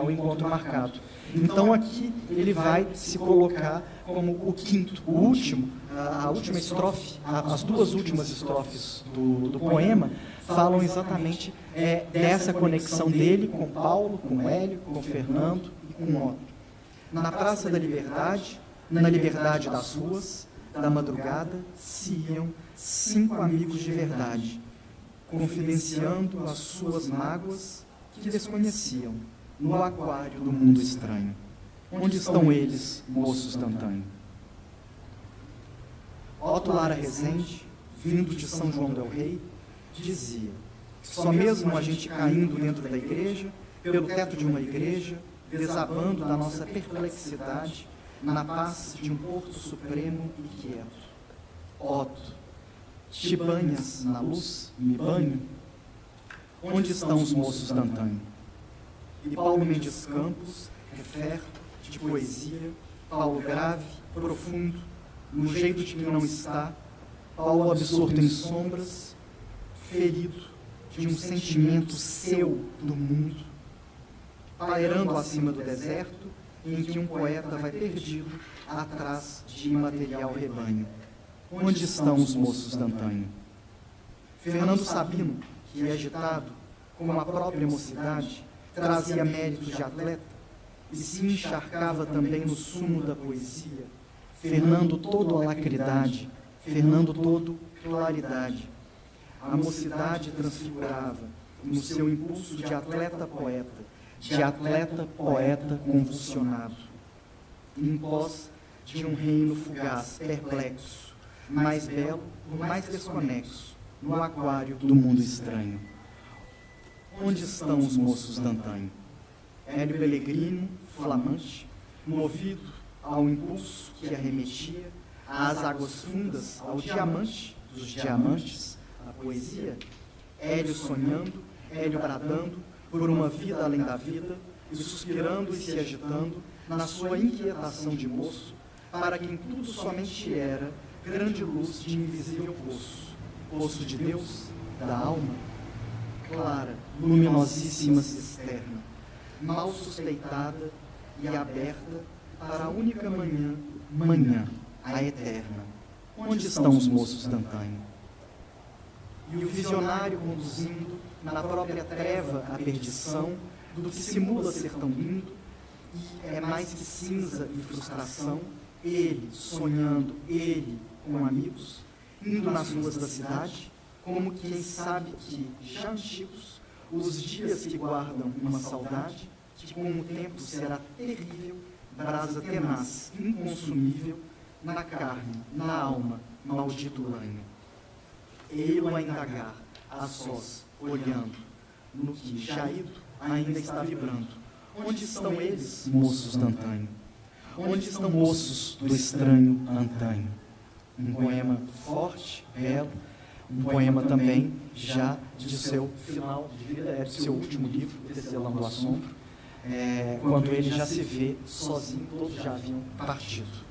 O Encontro Marcado. Então aqui ele vai se colocar como o quinto, o último, a última estrofe, as 2 últimas estrofes do poema falam exatamente dessa conexão dele com Paulo, com Hélio, com Fernando e com Otto. Na Praça da Liberdade, na liberdade das ruas, da madrugada, se iam 5 amigos de verdade, confidenciando as suas mágoas que desconheciam, no aquário do mundo estranho. Onde estão eles, moços d'antanho? Otto Lara Rezende, vindo de São João del Rei, dizia: só mesmo a gente caindo dentro da igreja, pelo teto de uma igreja, desabando da nossa perplexidade, na paz de um porto supremo e quieto. Otto, te banhas na luz, me banho? Onde estão os moços d'antanho? E Paulo Mendes Campos, referto de poesia, Paulo grave, profundo, no jeito de quem não está, Paulo absorto em sombras, ferido de um sentimento seu do mundo, pairando acima do deserto, em que um poeta vai perdido atrás de imaterial rebanho. Onde estão os moços d'antanho? Fernando Sabino, que é agitado como a própria mocidade, trazia méritos de atleta e se encharcava também no sumo da poesia, Fernando todo alacridade, Fernando todo claridade. A mocidade transfigurava, no seu impulso de atleta-poeta, de atleta-poeta convulsionado, em pós de um reino fugaz, perplexo, mais belo, mais desconexo, no aquário do mundo estranho. Onde estão os moços d'antanho? Hélio Pellegrino, flamante, movido ao impulso que arremetia às águas fundas, ao diamante dos diamantes, a poesia, Hélio sonhando, Hélio bradando por uma vida além da vida, e suspirando e se agitando na sua inquietação de moço, para quem tudo somente era grande luz de invisível poço, poço de Deus, da alma, clara, luminosíssima cisterna, mal suspeitada e aberta para a única manhã, a eterna. Onde estão os moços d'antanho? E o visionário conduzindo na própria treva a perdição do que simula ser tão lindo e é mais que cinza e frustração, ele sonhando, ele com amigos, indo nas ruas da cidade, como quem sabe que, já antigos, os dias que guardam uma saudade, que com o tempo será terrível, brasa tenaz, inconsumível, na carne, na alma, maldito lanho. Ei-lo a indagar, a sós, olhando, no que, já ido, ainda está vibrando. Onde estão eles, moços d'antanho? Onde estão moços do estranho antanho? Um poema forte, belo, um poema também já de seu final de vida, de seu último livro, O Tecelão do Assombro, quando ele já se vê sozinho, todos já haviam partido.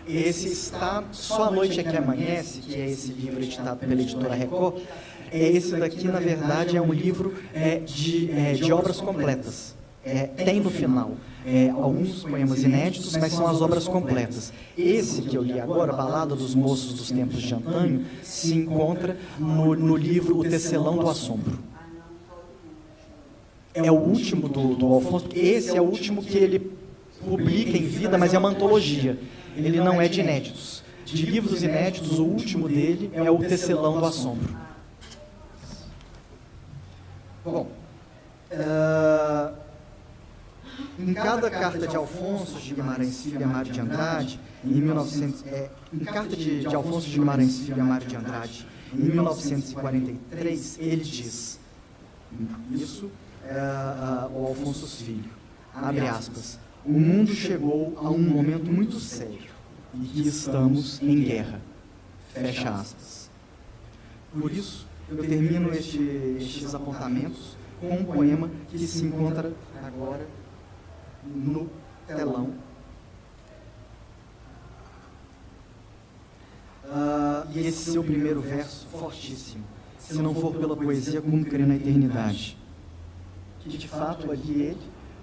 Esse está, Só a Noite é que Amanhece, que é esse livro editado pela editora Record. Esse daqui, na verdade, é um livro de obras completas. Tem no final alguns poemas inéditos, mas são as obras completas. Esse que eu li agora, Balada dos Moços dos Tempos de Antanho, se encontra no livro O Tecelão do Assombro. É o último do Alfonso. Esse é o último que ele publica em vida, mas é uma antologia. Ele não é de inéditos. De livros inéditos, o último dele é O Tecelão do Assombro. Bom, em cada carta de Alfonso de Guimarães Filho e Mário de Andrade, em carta de Alfonso de Guimarães Filho e Mário de Andrade, em 1943, ele diz, isso o Alfonso Filho, abre aspas, o mundo chegou a um momento muito sério e que estamos em guerra, fecha aspas. Por isso, eu termino estes apontamentos com um poema que se encontra agora no telão. E esse seu primeiro verso, fortíssimo. Se não for pela poesia, como crer na eternidade? Que de fato ali ele,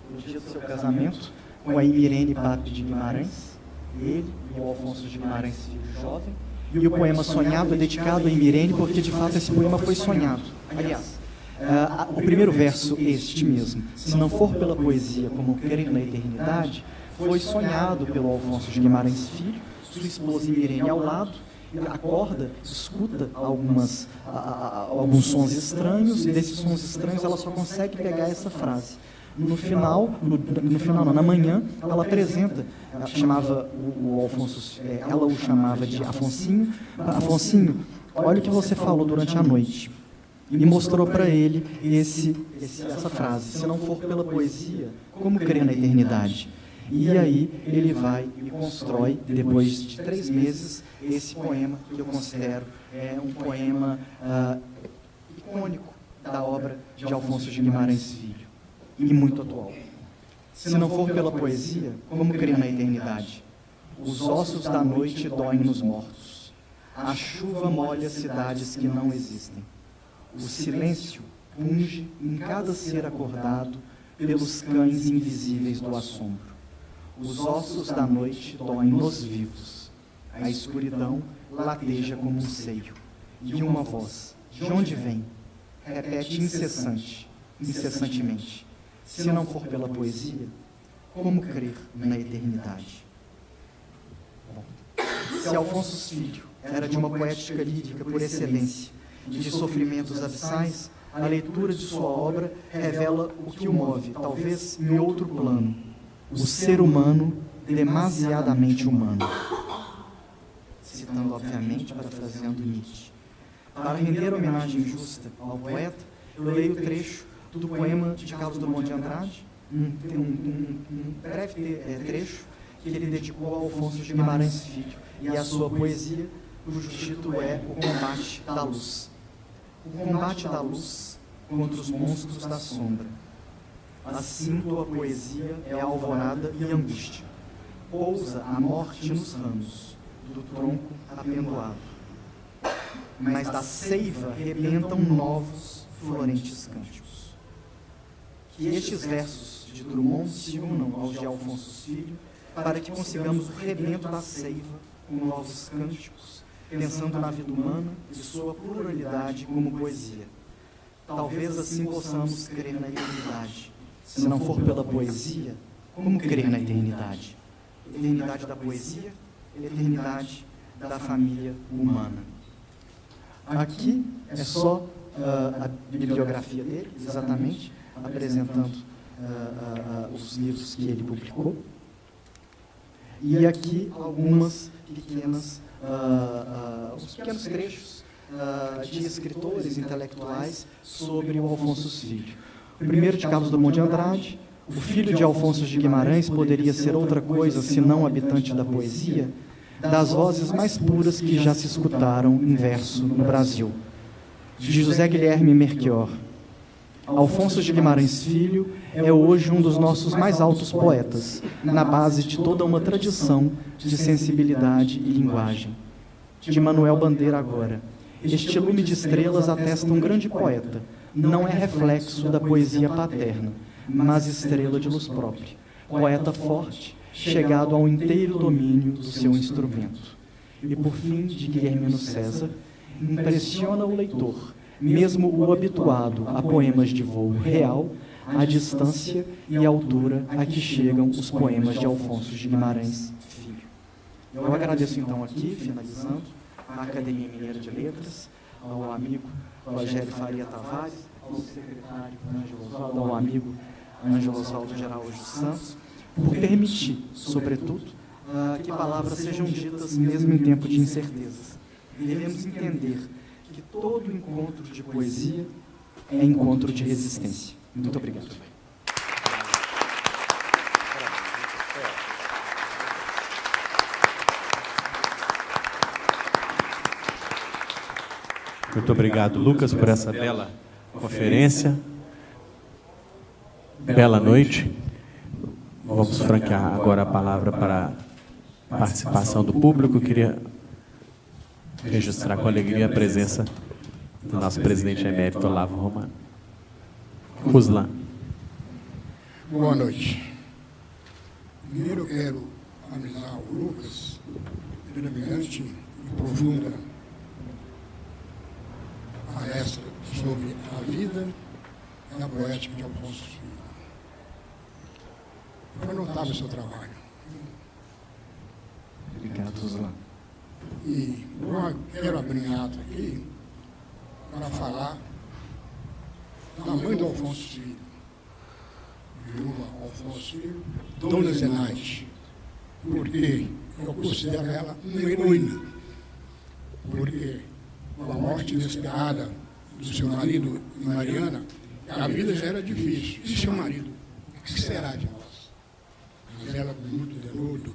no dia do seu casamento, com a Irene Pape de Guimarães, ele e o Alfonso de Guimarães Filho jovem, e o poema Sonhado é dedicado a Irene, porque de fato esse poema foi sonhado. Aliás, o primeiro verso, este mesmo, se não for pela poesia, como crer na eternidade, foi sonhado pelo Alfonso de Guimarães Filho, sua esposa Irene ao lado, acorda, escuta alguns sons estranhos, e desses sons estranhos ela só consegue pegar essa frase. No final, na manhã, ela apresenta, chamava o Alfonso, ela o chamava de Afonsinho. Afonsinho, olha o que você falou durante a noite. E mostrou para ele essa frase, se não for pela poesia, como crer na eternidade? E aí ele vai e constrói, depois de 3 meses, esse poema que eu considero um poema icônico da obra de Alfonso de Guimarães Filho. E muito atual. Se não for pela poesia, como crer na eternidade? Os ossos da noite doem nos mortos. A chuva molha cidades que não existem. O silêncio punge em cada ser acordado pelos cães invisíveis do assombro. Os ossos da noite doem nos vivos. A escuridão lateja como um seio. E uma voz, De onde vem? Repete incessantemente. Se não for pela poesia, como crer na eternidade? Bom, se Alfonso Filho era de uma poética lírica por excelência e de sofrimentos abissais, a leitura de sua obra revela o que o move, talvez em outro plano, o ser humano demasiadamente humano. Citando, obviamente, parafraseando Nietzsche. Para render homenagem justa ao poeta, eu leio o trecho do poema de Carlos Drummond de Andrade, um breve trecho que ele dedicou a Alfonso de Guimarães Filho e a sua poesia, cujo título é O Combate da Luz. O combate da luz contra os monstros da sombra. Assim tua poesia é alvorada e angústia. Pousa a morte nos ramos, do tronco apendoado. Mas da seiva rebentam novos, florentes cânticos. Que estes versos de Drummond se unam aos de Alfonso Filho, para que consigamos o rebento da seiva com novos cânticos, pensando na vida humana e sua pluralidade como poesia. Talvez assim possamos crer na eternidade. Se não for pela poesia, como crer na eternidade? Eternidade da poesia, eternidade da família humana. Aqui é só a bibliografia dele, exatamente, apresentando os livros que ele publicou. E aqui algumas pequenas, os pequenos trechos de escritores intelectuais sobre o Alfonso Filho. O primeiro de Carlos Drummond de Andrade: o filho de Alfonso de Guimarães poderia ser outra coisa senão habitante da poesia, das vozes mais puras que já se escutaram em verso no Brasil. De José Guilherme Melchior. Alfonso de Guimarães Filho é hoje um dos nossos mais altos poetas, na base de toda uma tradição de sensibilidade e linguagem. De Manuel Bandeira agora. Este lume de estrelas atesta um grande poeta. Não é reflexo da poesia paterna, mas estrela de luz própria. Poeta forte, chegado ao inteiro domínio do seu instrumento. E por fim, de Guilhermino César, impressiona o leitor, mesmo o habituado a poemas de voo real, a distância e a altura a que chegam os poemas de Alfonso de Guimarães Filho. Eu agradeço então aqui, finalizando, à Academia Mineira de Letras, ao amigo Rogério Faria Tavares, ao secretário Ângelo Osvaldo, ao amigo Ângelo Osvaldo de Araújo Santos, por permitir, sobretudo, que palavras sejam ditas mesmo em tempo de incertezas. E devemos entender que todo encontro de poesia é encontro de resistência. Muito obrigado. Muito obrigado, Lucas, por essa bela conferência. Bela noite. Vamos franquear agora a palavra para a participação do público. Eu queria registrar com alegria a presença do nosso presidente emérito, Olavo Romano. Ruslan. Boa noite. Primeiro eu quero avisar o Lucas pela brilhante e profunda palestra sobre a vida e a poética de Alfonso Filho. Foi notável o seu trabalho. Obrigado, Ruslan. E eu quero abrir em ato aqui para falar da mãe do Alfonso Filho, viúva Alfonso Filho, Dona Zenaide, porque eu considero ela uma heroína, porque com a morte inesperada do seu marido e Mariana, a vida já era difícil. E seu marido? O que será de nós? Mas ela, com muito denudo,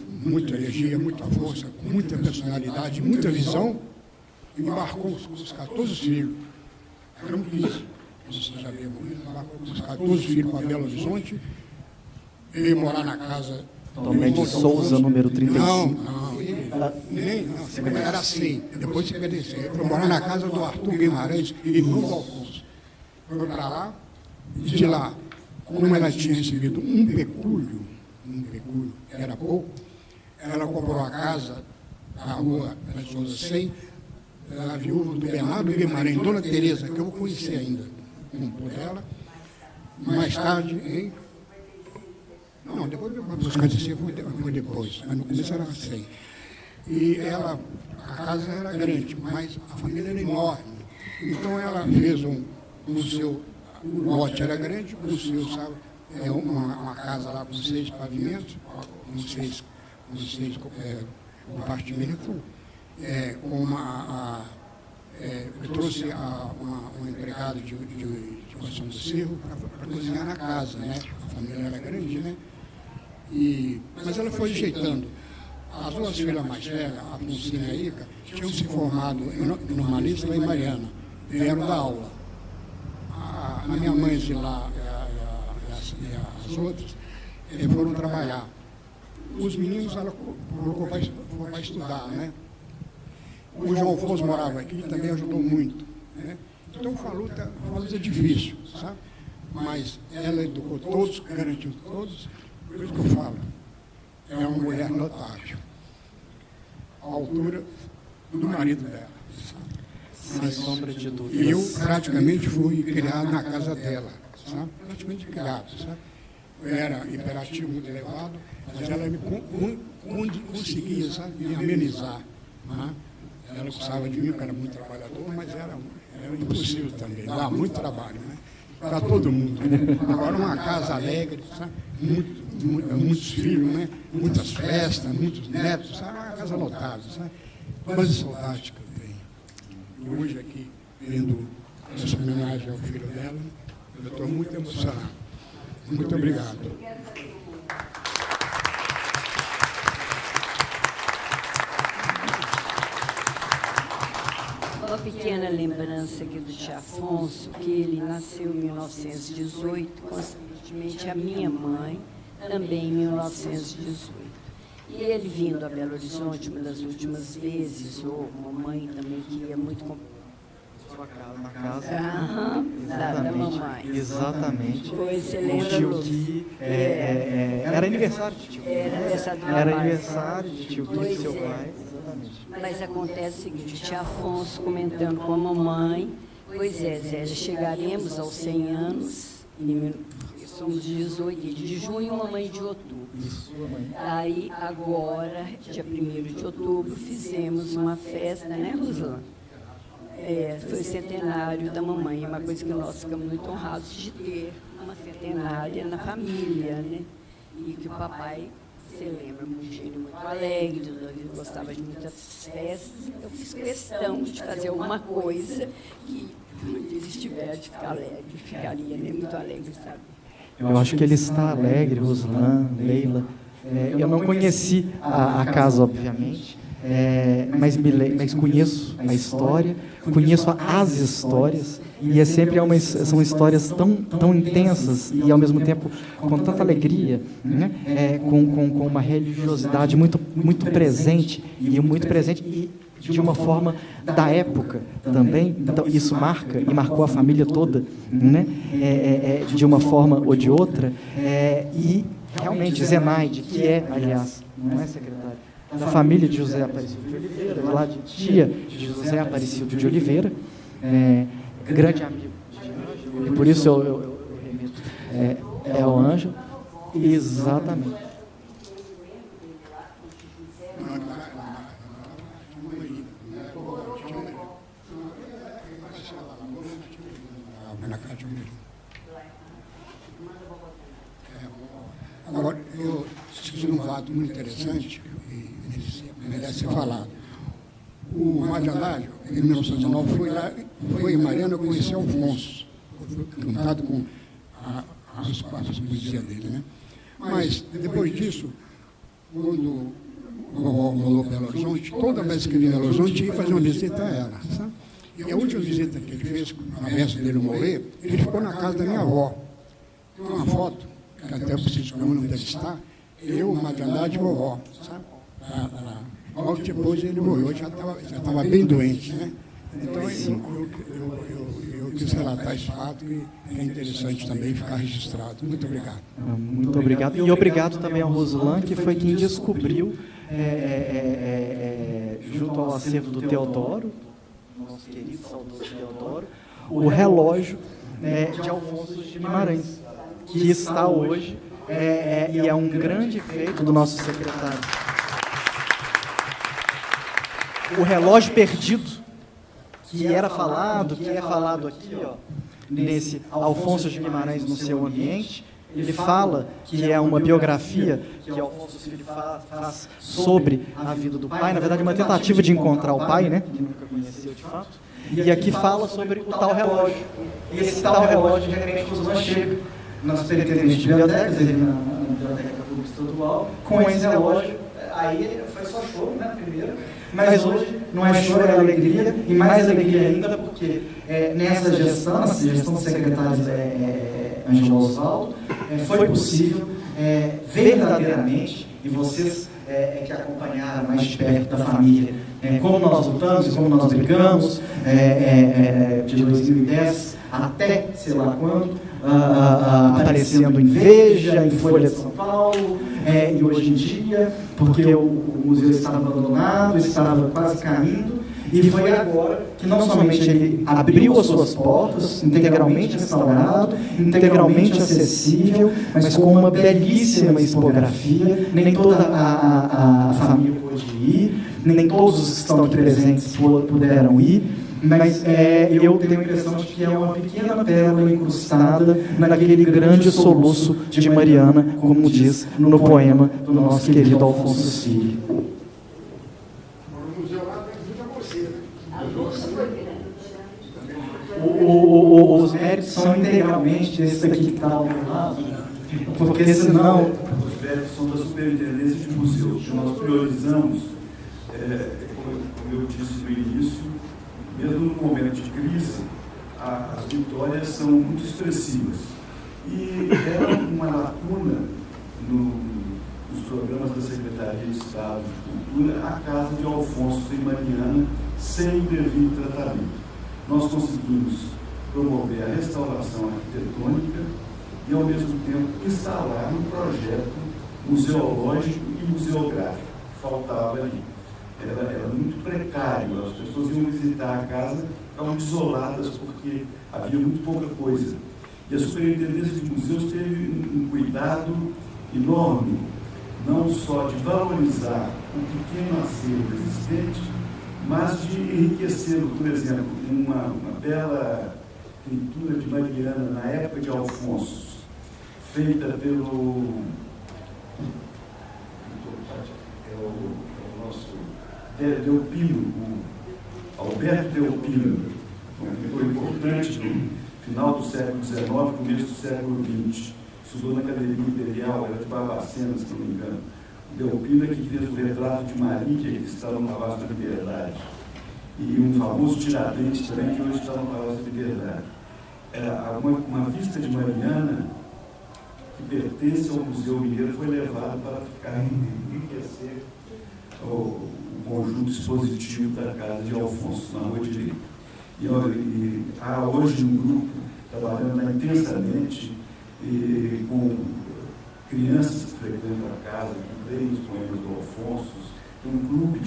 muita energia, muita força, muita personalidade, muita visão, embarcou os 14 filhos. Eram 15, você já havia morrido, embarcou com os 14 filhos para Belo Horizonte, veio morar na casa Tomé Souza, número 35. Não, era assim, depois se cresceu. Foi morar na casa do Arthur Guimarães e irmão do Alfonso. Foi para lá, e de lá, como ela tinha recebido um pecúlio, era pouco, ela comprou a casa na rua Souza 100, a viúva do Bernardo Guimarães, Dona Teresa, que eu vou conhecer ainda, por ela. Mais tarde, hein? Não, depois dos 55 foi depois, mas no começo era 100. E ela, a casa era grande, mas a família era enorme. Então ela fez o seu, o lote era grande, construiu, sabe, uma casa lá com 6 pavimentos, com 6 compartimentos, eu trouxe um empregado de construção do circo para cozinhar na casa, né? A família era grande, né? Mas ela foi ajeitando. As duas filhas mais velhas, a Poncina e a Ica, tinham se formado numa lista lá em Mariana, vieram dar aula. A minha mãe de lá e as outras foram trabalhar. Os meninos ela colocou para estudar, né? O João Afonso morava aqui e também ajudou muito, né? Então foi uma luta difícil, sabe? Mas ela educou todos, garantiu todos, por isso que eu falo, é uma mulher notável, à altura do marido dela. Sem sombra de dúvida. E eu praticamente fui criado na casa dela, sabe? Praticamente criado, sabe? Eu era hiperativo, muito elevado, mas ela me conseguia, sabe, me amenizar. Né? Ela gostava de mim, porque era muito trabalhador, mas era impossível também, dá muito trabalho, né? Para todo mundo. Né? Agora uma casa alegre, sabe? Muitos filhos, né? Muitas festas, muitos netos, sabe? Uma casa lotada, sabe? Quase saudade que eu tenho. E hoje aqui, vendo essa homenagem ao filho dela, eu estou muito emocionado. Muito obrigado. Uma pequena lembrança aqui do tio Afonso, que ele nasceu em 1918, consequentemente a minha mãe também em 1918. E ele vindo a Belo Horizonte uma das últimas vezes, ou mamãe também que ia muito Na casa. Da mamãe. Exatamente. Pois você lembra, tio Lúcio? Gui, era aniversário de tio Gui. Era aniversário do Era meu pai. aniversário de tio Gui, Pois seu é. pai. Exatamente. Mas acontece o seguinte, o tio Afonso comentando com a mamãe, pois é, Zélia, chegaremos aos 100 anos, somos de 18 de junho, mamãe de outubro. Aí, agora, dia 1º de outubro, fizemos uma festa, né, Roslan? Foi o centenário da mamãe, uma coisa que nós ficamos muito honrados de ter, uma centenária na família, né? E que o papai, você lembra, um gênio muito alegre, gostava de muitas festas, então eu fiz questão de fazer alguma coisa que, onde ele estiver, de ficar alegre, ficaria, né, muito alegre, sabe? Eu acho que ele está alegre, Roslan, Leila. Eu não conheci a casa, obviamente, mas conheço a história, conheço as histórias, e são histórias tão intensas e, ao mesmo tempo, com tanta alegria, né? Com uma religiosidade muito presente, e de uma forma da época também. Então, isso marcou a família toda, né? De uma forma ou de outra. E, realmente, Zenaide, que aliás, não é secretária, da família de José Aparecido de Oliveira, lá de tia de José Aparecido de Oliveira, grande amigo de Ângelo, e por isso eu remito, é o Ângelo, exatamente. Agora, eu esqueci um fato muito interessante e merece ser falado. O Madianário, em 1919, foi em Mariana conhecer Alfonso, juntado com as poesias dele, né? Mas, depois disso, quando rolou Belo Horizonte, toda vez que ele ia Belo Horizonte, ia fazer uma visita a ela, sabe? E a última visita que ele fez, na véspera dele morrer, ele ficou na casa da minha avó. Tem uma foto, que até eu preciso que eu não deve estar, eu, Madianário e vovó, sabe? Logo depois ele morreu, já estava bem doente, né? Então eu quis relatar esse fato e é interessante também ficar registrado. Muito obrigado. Muito obrigado. E obrigado também ao Roslan, que foi quem descobriu, junto ao acervo do Teodoro, nosso querido, saudoso Deodoro, o relógio de Alfonso de Guimarães, que está hoje, e é um grande feito do nosso secretário. O relógio perdido, que era falado, que é falado aqui, ó, nesse Alfonso de Guimarães no seu ambiente, ele fala que é uma biografia que Alfonso Filho faz sobre a vida do pai, na verdade uma tentativa de encontrar o pai, né, que nunca conheceu de fato, e aqui fala sobre o tal relógio. E esse tal relógio, de repente, Guzmán chega na superintendente de bibliotecas, ele na Biblioteca Pública Estadual, com esse relógio. Aí foi só show, né, primeiro, mas hoje não é choro, é alegria, e mais alegria ainda porque nessa gestão do secretário Ângelo Osvaldo, foi possível verdadeiramente, e vocês que acompanharam mais de perto da família, como nós lutamos, como nós brigamos, de 2010 até sei lá quando, aparecendo em Veja, em Folha de São Paulo, e hoje em dia, porque o museu estava abandonado, estava quase caindo, e foi agora que não somente ele abriu as suas portas, integralmente restaurado, integralmente acessível, mas com uma belíssima expografia. Nem toda a família pôde ir, nem todos os que estão aqui presentes puderam ir, mas eu tenho a impressão de que é uma pequena pérola incrustada naquele grande soluço de Mariana, como diz no poema do nosso querido Alfonso Filho. Os méritos são integralmente desse daqui que está ao meu lado, porque senão... Os méritos são da Superintendência de Museus. Nós priorizamos, como eu disse no início, mesmo no momento de crise, as vitórias são muito expressivas. E era uma lacuna nos programas da Secretaria de Estado de Cultura a casa de Alfonso e Mariana sem devido tratamento. Nós conseguimos promover a restauração arquitetônica e, ao mesmo tempo, instalar um projeto museológico e museográfico que faltava ali. Era muito precário, as pessoas iam visitar a casa, estavam desoladas porque havia muito pouca coisa. E a Superintendência de Museus teve um cuidado enorme, não só de valorizar o pequeno acervo existente, mas de enriquecê-lo. Por exemplo, uma bela pintura de Mariana na época de Alfonso, feita pelo nosso Delpino, o Alberto Delpino, um pintor importante do final do século XIX, começo do século XX. Estudou na Academia Imperial, era de Barbacena, se não me engano. O Delpino é que fez o retrato de Marília, que está no Palácio da Liberdade. E um famoso Tiradentes também, que hoje está no Palácio da Liberdade. Uma vista de Mariana, que pertence ao Museu Mineiro, foi levada para enriquecer o conjunto expositivo da casa de Alfonso, na Rua Direita. E há hoje um grupo trabalhando intensamente com crianças que frequentam a casa, que leem os poemas do Alfonso, tem um clube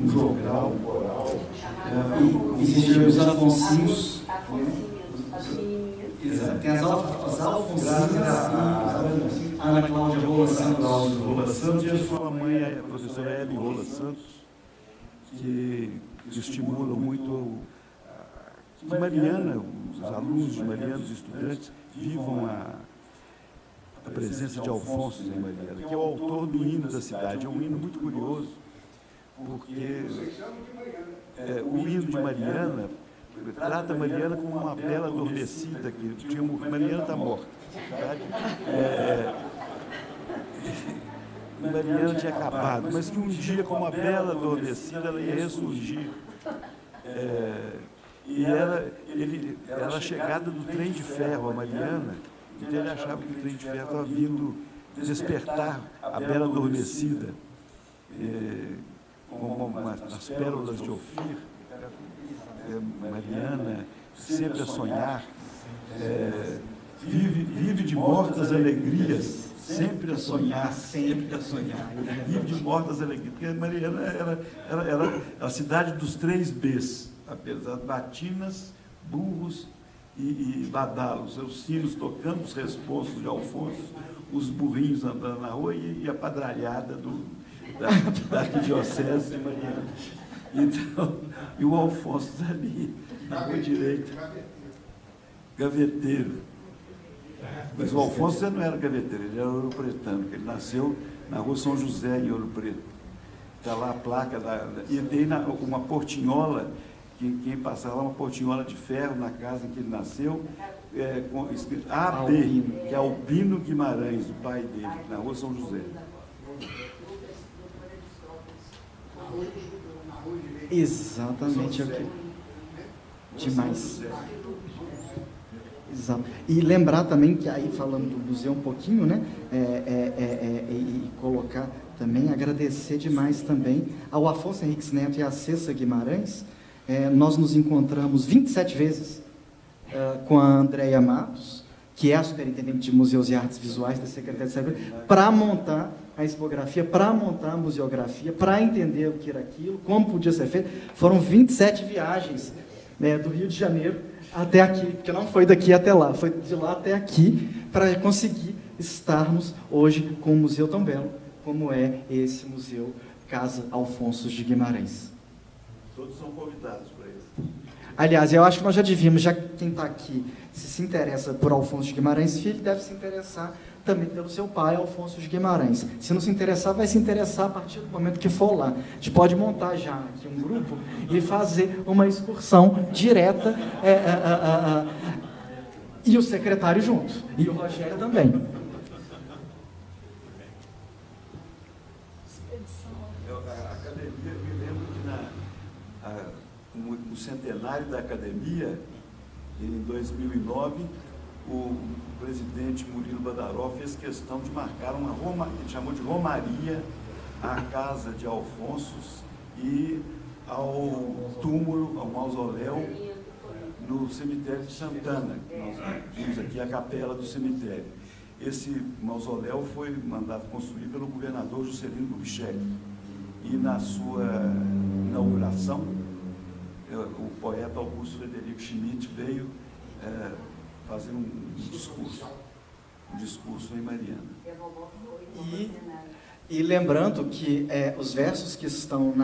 um jogral, um coral. Existem os Alfonsinhos. As menininhas. Exato. Tem as Alfonsinhas, a Ana Cláudia Rola Santos. E a sua mãe, a professora Hebe Rola Santos, que estimula muito que Mariana, os alunos de Mariana, os estudantes, vivam a presença de Alfonso em Mariana, que é o autor do hino da cidade. É um hino muito curioso, porque o hino de Mariana trata Mariana como uma bela adormecida, que tinha Mariana está morta. Mariana tinha acabado, mas que um dia, como uma bela adormecida, ela ia ressurgir. E era a chegada do trem de ferro, a Mariana, então ele achava que o trem de ferro estava vindo despertar a bela adormecida, como as pérolas de Ofir. Mariana, sempre a sonhar, vive de mortas alegrias, sempre a sonhar, sempre a sonhar, vive de mortas alegrias, porque Mariana era a cidade dos 3 Bs, apesar de batinas, burros e badalos, os sinos tocando, os responsos de Alfonso, os burrinhos andando na rua e a padralhada da arquidiocese de Mariana. Então, e o Alfonso ali, na rua direita, gaveteiro. Mas o Alfonso já não era gaveteiro, ele era ouropretano, porque ele nasceu na rua São José, em Ouro Preto. Está lá a placa, e tem uma portinhola, quem passava lá, uma portinhola de ferro na casa em que ele nasceu, com escrito AB, que é Albino Guimarães, o pai dele, na rua São José. Exatamente, demais. Exato. E lembrar também que, aí falando do museu um pouquinho, né, e colocar também, agradecer demais também ao Afonso Henriques Neto e à Cessa Guimarães. Nós nos encontramos 27 vezes com a Andréia Matos, que é a superintendente de Museus e Artes Visuais da Secretaria de Saúde, para montar a expografia, para montar a museografia, para entender o que era aquilo, como podia ser feito. Foram 27 viagens, né, do Rio de Janeiro até aqui, porque não foi daqui até lá, foi de lá até aqui, para conseguir estarmos hoje com um museu tão belo como é esse Museu Casa Alfonso de Guimarães. Todos são convidados para isso. Aliás, eu acho que nós já devíamos, já quem está aqui, se interessa por Alfonso de Guimarães Filho, deve se interessar também pelo seu pai, Alfonso de Guimarães. Se não se interessar, vai se interessar a partir do momento que for lá. A gente pode montar já aqui um grupo e fazer uma excursão direta, e o secretário junto, e o Rogério também. A academia, eu me lembro que no centenário da academia, em 2009, o presidente Murilo Badaró fez questão de marcar uma ele chamou de romaria à casa de Alfonsos e ao túmulo, ao mausoléu no cemitério de Santana. Nós vimos aqui a capela do cemitério. Esse mausoléu foi mandado construir pelo governador Juscelino Kubitschek. E na sua inauguração, o poeta Augusto Frederico Schmidt veio fazer um discurso em Mariana. E lembrando que os versos que estão o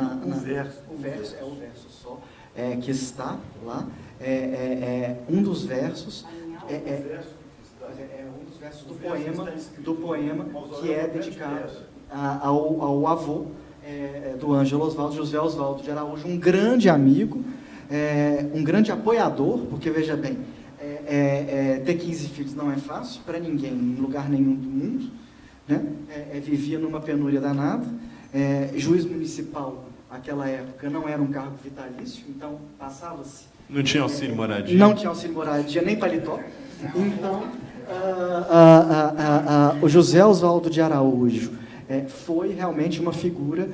verso só, que está lá, um dos versos, um dos versos do poema que é dedicado ao avô do Ângelo Osvaldo, José Osvaldo de Araújo, um grande amigo, um grande apoiador, porque, veja bem, ter 15 filhos não é fácil para ninguém, em lugar nenhum do mundo, né? Vivia numa penúria danada, juiz municipal, naquela época, não era um cargo vitalício, então passava-se... Não tinha auxílio moradia? Não tinha auxílio moradia, nem paletó. Então, o José Osvaldo de Araújo foi realmente uma figura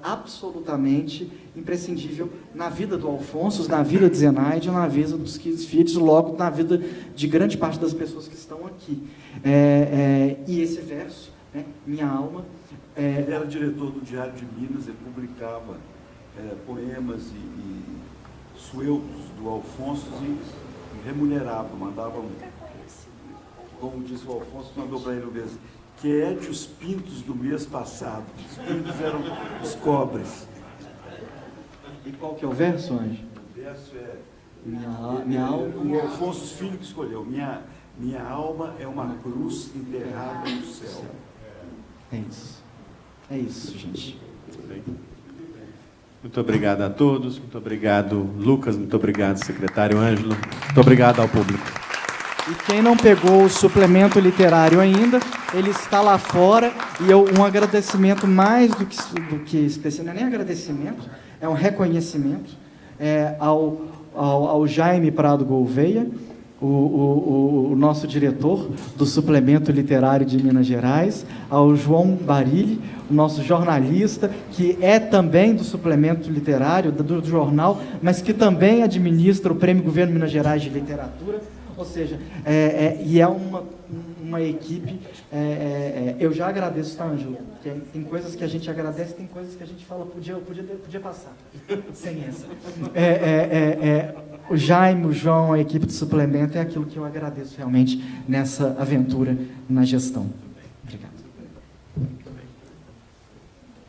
absolutamente imprescindível na vida do Alfonso, na vida de Zenaide, na vida dos 15 filhos, logo na vida de grande parte das pessoas que estão aqui. E esse verso, né, Minha Alma... Ele era diretor do Diário de Minas, ele publicava poemas e sueltos do Alfonso e remunerava, mandava, como disse o Alfonso, mandou para ele uma vez, que é de os pintos do mês passado. Os pintos eram os cobres. E qual que é o verso, Anjo? O verso Minha alma... O Alfonso Filho que escolheu. Minha alma é uma cruz enterrada no céu. É isso. É isso, gente. Muito obrigado a todos. Muito obrigado, Lucas. Muito obrigado, secretário Ângelo. Muito obrigado ao público. E quem não pegou o suplemento literário ainda, ele está lá fora. E um agradecimento mais do que especial, não é nem agradecimento, é um reconhecimento ao Jaime Prado Gouveia, o nosso diretor do suplemento literário de Minas Gerais, ao João Barilli, o nosso jornalista, que é também do suplemento literário do jornal, mas que também administra o Prêmio Governo Minas Gerais de Literatura, Ou seja, e é uma equipe, eu já agradeço, tá, Ângelo? Tem coisas que a gente agradece, tem coisas que a gente fala, podia passar, sem essa. O Jaime, o João, a equipe de suplemento, é aquilo que eu agradeço realmente nessa aventura na gestão.